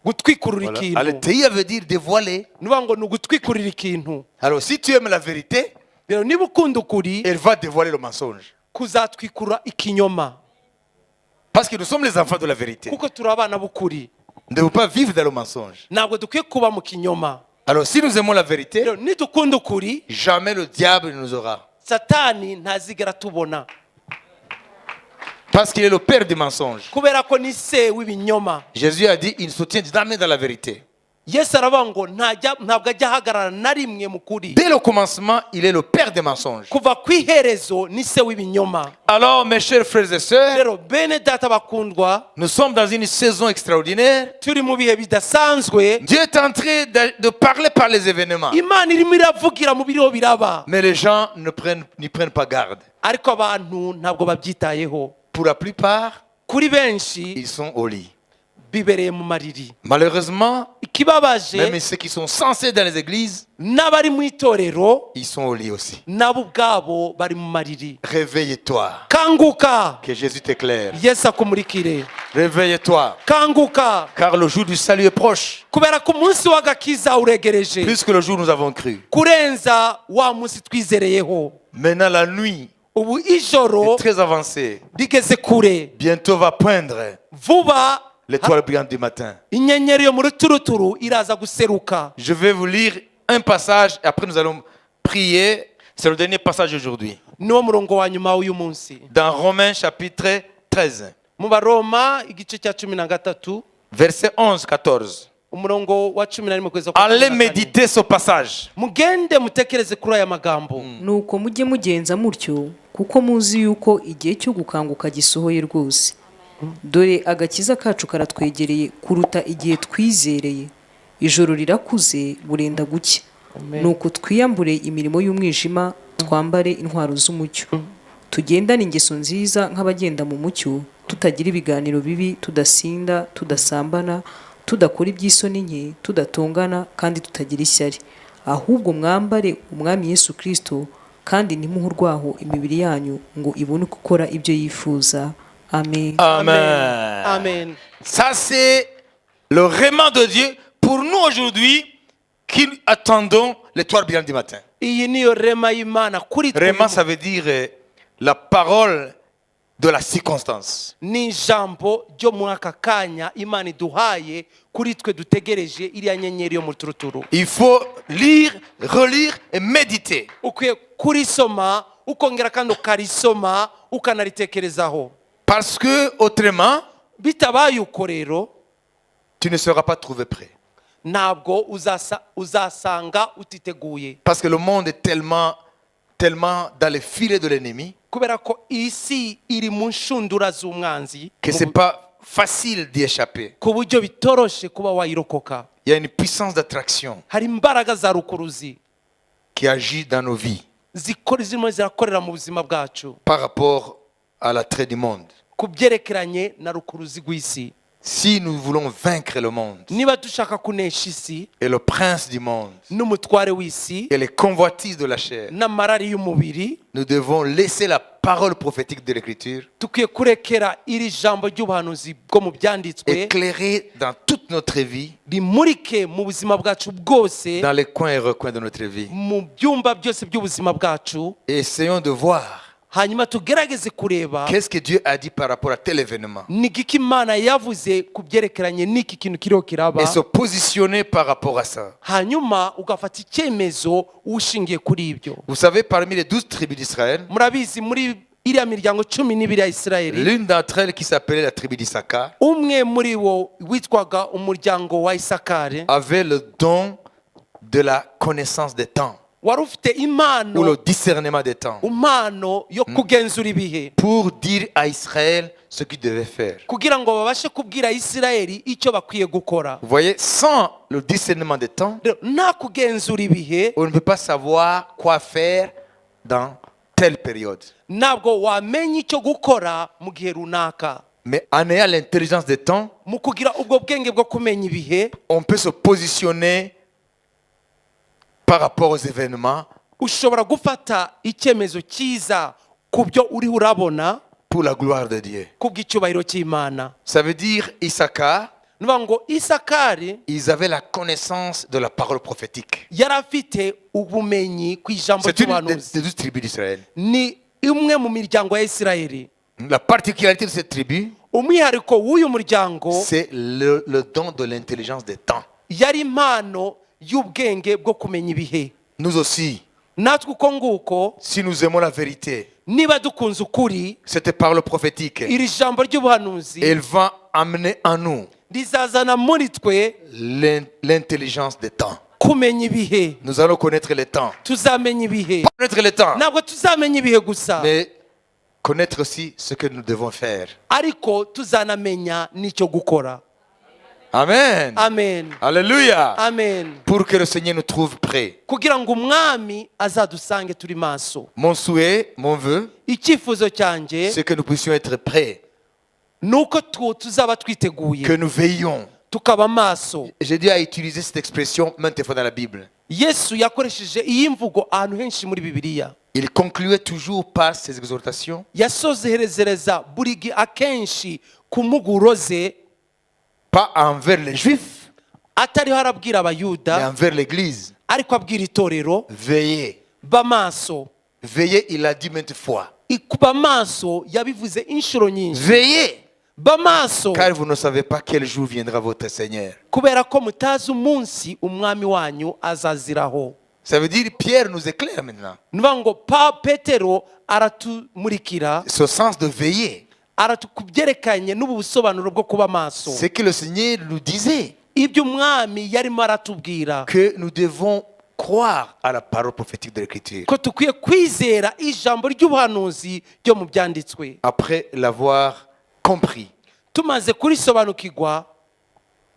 gutwikurura Voilà. ikintu. Aletheia veut dire dévoiler. Ni ukuvuga ngo ni ugutwikurira ikintu. Alors si tu aimes la vérité, Rero niba ukunda ukuri, elle va dévoiler le mensonge. kuzatwikurura ikinyoma, Parce que nous sommes les enfants de la vérité. kuko turi abana b'ukuri. Nous ne devons pas vivre dans le mensonge. Ntabwo dukwiye kuba mu kinyoma. Alors si nous aimons la vérité, Rero nidukunda ukuri, jamais le diable ne nous aura. satani ntazigera tubona, Parce qu'il est le père des mensonges. kubera ko ni se w'ibinyoma. Jésus a dit, il ne se tient jamais dans la vérité. Yesu aravuga ngo ntabwo ajya ahagarara na rimwe mu kuri. Dès le commencement, il est le père des mensonges. Kuva ku iherezo ni se w'ibinyoma. Alors mes chers frères et sœurs, Rero bene data bakundwa, nous sommes dans une saison extraordinaire. turi mu bihe bidasanzwe. Dieu est en train de parler par les événements. Imana irimo iravugira mu biriho biraba, Mais les gens n'y prennent pas garde. ariko abantu ntabwo babyitayeho. Pour la plupart, Kuri benshi ils sont au lit. bibereye mu mariri. Malheureusement, Ikibabaje, même ceux qui sont censés dans les églises, n'abari mu itorero ils sont au lit aussi. nabo ubwabo bari mu mariri. Réveille-toi. Kanguka, Que Jésus t'éclaire. Yesu akumurikire. Réveille-toi. Kanguka, Car le jour du salut est proche. kubera ko umunsi w'agakiza uregereje, Plus que le jour où nous avons cru. kurenza wa munsi twizereyeho. Maintenant, la nuit Ubu ijoro est très avancée. rigeze kure, Bientôt va poindre vuba l'étoile brillante du matin. inyenyeri yo mu ruturuturu iraza guseruka. Je vais vous lire un passage et après nous allons prier. C'est le dernier passage aujourd'hui. Niwo murongo wa nyuma w'uyu munsi. Dans Romains chapitre 13, Mu Baroma igice cya 13, versets 11-14. umurongo wa 11 kugeza ku Allez 14. méditer ce passage. Mugende mutekereze kuri aya magambo. nuko mujye mugenza mutyo kuko muzi yuko igihe cyo gukanguka gisohoye rwose. Dore agakiza kacu karatwegereye kuruta igihe twizereye. Ijoro rirakuze burenda gucya. Nuko twiyambure imirimo y'umwijima, twambare intwaro z'umucyo. Tugendane ingeso nziza nk'abagenda mu mucyo, tutagira ibiganiro bibi, tudasinda, tudasambana, tudakora iby'isoni nke, tudatongana kandi tutagira ishyari. Ahubwo mwambare umwami Yesu Kristo, kandi ntimuhe urwaho imibiri yanyu ngo ibone gukora ibyo yifuza. Amen. Amen. Amen. Ça, c'est le rément de Dieu pour nous aujourd'hui qui attendons l'étoile brillante du matin. Iyi niyo rema y'Imana kuri twe. Rément, ça veut dire la parole de la circonstance. Ni ijambo ryo mu aka kanya Imana iduhaye kuri twe dutegereje iriya nyenyeri yo mu ruturuturu. Il faut lire, relire et méditer. Ukwiye kurisoma, ukongera kandi ukarisoma, ukanaritekerezaho. Parce que autrement, Bitabaye uko rero, tu ne seras pas trouvé prêt. ntabwo uzasanga utiteguye. Parce que le monde est tellement dans les filets de l'ennemi Kubera ko isi iri mu nshundura z'umwanzi, que c'est pas facile d'y échapper. ku buryo bitoroshe kuba wayirokoka. Il y a une puissance d'attraction Hari imbaraga za rukuruzi qui agit dans nos vies. zirimo zirakorera mu buzima bwacu par rapport à l'attrait du monde. ku byerekeranye na rukuruzi rw'isi. Si nous voulons vaincre le monde niba dushaka kunesha isi et le prince du monde n'umutware w'isi et les convoitises de la chair, n'amarari y'umubiri, nous devons laisser la parole prophétique de l'Écriture dukwiye kurekera iri jambo ry'ubuhanuzi bwo mu byanditswe éclairer dans toute notre vie, rimurike mu buzima bwacu bwose, dans les coins et recoins de notre vie. mu byumba byose by'ubuzima bwacu, Et essayons de voir hanyuma tugerageze kureba qu'est-ce que Dieu a dit par rapport à tel événement ni iki Imana yavuze ku byerekeranye n'iki kintu kiriho kiraba, et se positionner par rapport à ça. hanyuma ugafata icyemezo ushingiye kuri ibyo. Vous savez, parmi les 12 tribus d'Israël, Murabizi muri iriya miryango 12 ya Isirayeli, l'une d'entre elles qui s'appelait la tribu d'Issachar umwe muri wo witwaga umuryango wa Isakari avait le don de la connaissance des temps wari ufite ou impano le discernement des temps impano yo kugenzura ibihe pour dire à Israël ce qu'il devait faire. kugira ngo babashe kubwira Isirayeli icyo bakwiye gukora. Vous voyez, sans le discernement des temps, Rero, nta kugenzura ibihe on ne peut pas savoir quoi faire dans telle période. ntabwo wamenya icyo gukora mu gihe runaka. Mais en ayant l'intelligence des temps, Mu kugira ubwo bwenge bwo kumenya ibihe, on peut se positionner par rapport aux événements ushobora gufata icyemezo cyiza ku byo uriho urabona pour la gloire de Dieu. ku bw'icyubahiro cy'Imana. Ça veut dire, Issachar, Ni ukuvuga ngo Isakari ils avaient la connaissance de la parole prophétique. yari afite ubumenyi ku ijambo C'est une ry'ubuhanuzi. des 12 tribus d'Israël. Ni imwe mu miryango ya Isirayeli. La particularité de cette tribu, Umwihariko w'uyu muryango c'est le don de l'intelligence des temps. yari impano y'ubwenge bwo kumenya ibihe. Nous aussi, Natwe uko nguko, si nous aimons la vérité, niba dukunze ukuri, cette parole prophétique, iri jambo ry'ubuhanuzi elle va amener en nous rizazana muri twe l'intelligence des temps. kumenya ibihe. Nous allons connaître les temps. Tuzamenya ibihe. Pas connaître les temps, Ntabwo tuzamenya ibihe gusa, mais connaître aussi ce que nous devons faire. ariko tuzanamenya n'icyo gukora. Amen. Amen. Alléluia. Amen. Pour que le Seigneur nous trouve prêts. Kugira ngo umwami azadusange turi maso. Mon souhait, mon vœu, Icyifuzo cyanjye c'est que nous puissions être prêts, nuko tuzaba twiteguye, que nous veillions. tukaba maso. J'ai dû utiliser cette expression maintes fois dans la Bible. Yesu yakoresheje iyi mvugo ahantu henshi muri Bibiliya. Il concluait toujours par ses exhortations Yasozeherezereza buri gihe akenshi ku mpuguro ze, pas envers les Juifs, atariho arabwira mais Abayuda, envers l'Église. ariko abwira itorero Veillez. b'amaso. Veillez, il a dit maintes fois. Kuba maso yabivuze inshuro nyinshi. Veillez, B'amaso car vous ne savez pas quel jour viendra votre Seigneur. kubera ko mutazi umunsi umwami wanyu azaziraho. Ça veut dire, Pierre nous éclaire maintenant. Ni ukuvuga ngo Petero aratumurikira, Ce sens de veiller, kubyerekanye n'ubu busobanuro bwo kuba maso. c'est que le Seigneur nous disait Ibyo umwami yarimo aratubwira que nous devons croire à la parole prophétique de l'Écriture. ko dukwiye kwizera ijambo ry'ubuhanuzi ryo mu byanditswe. Après l'avoir compris, Tumaze kurisobanukirwa,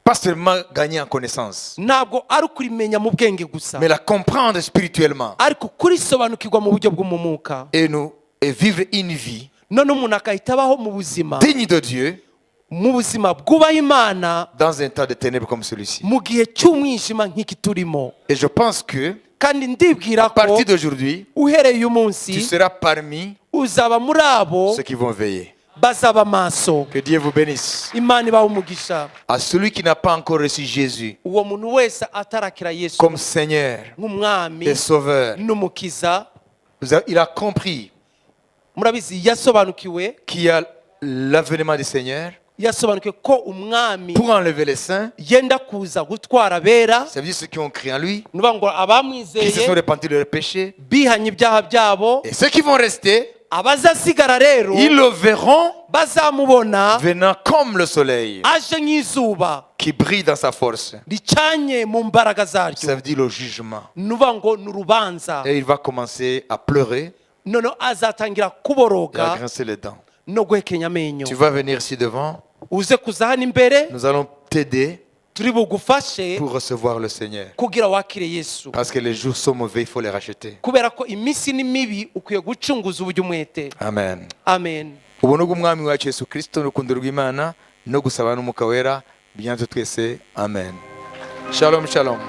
pas seulement gagner en connaissance, ntabwo ari ukurimenya mu bwenge gusa, mais la comprendre spirituellement ariko kurisobanukirwa mu buryo bw'umwuka. et vivre une vie None umuntu agahita abaho mu buzima, digne de Dieu mu buzima bwubaha Imana dans un temps de ténèbres comme celui-ci. mu gihe cy'umwijima nk'iki turimo. Et je pense que Kandi ndibwira à ko partir d'aujourd'hui, uhereye uyu tu munsi seras parmi uzaba muri abo ceux qui vont veiller. bazaba maso. Que Dieu vous bénisse. Imana ibahe umugisha. À celui qui n'a pas encore reçu Jésus Uwo muntu wese atarakira Yesu comme Seigneur nk'umwami et Sauveur, n'umukiza, il a compris murabizi yasobanukiwe qu'il y a l'avènement du Seigneur yasobanukiwe ko umwami pour enlever les saints. yenda kuza gutwara abera. Ça veut dire ceux qui ont cru en lui, Ni ukuvuga ngo qui se sont abamwizeye repentis de leurs péchés. bihanye ibyaha byabo, Et ceux qui vont rester, abazasigara rero ils le verront bazamubona venant comme le soleil aje nk'izuba qui brille dans sa force. ricanye mu mbaraga Ça zaryo. veut dire le jugement. Ni ukuvuga ngo ni urubanza. Et il va commencer à pleurer Noneho azatangira et à kuboroga grincer les dents. no guhekenya amenyo. Tu vas venir ici devant. Uze kuza hano imbere Nous allons t'aider turi bugufashe pour recevoir le Seigneur. kugira wakire Yesu, Parce que les jours sont mauvais, il faut les racheter. kubera ko iminsi ni mibi, ukwiye gucunguza uburyo umwete. Amen. Amen. Ubuntu bw'umwami wacu Yesu Kristo n'urukundo rw'Imana no gusaba n'umwuka wera byanze twese. Amen. Shalom, shalom.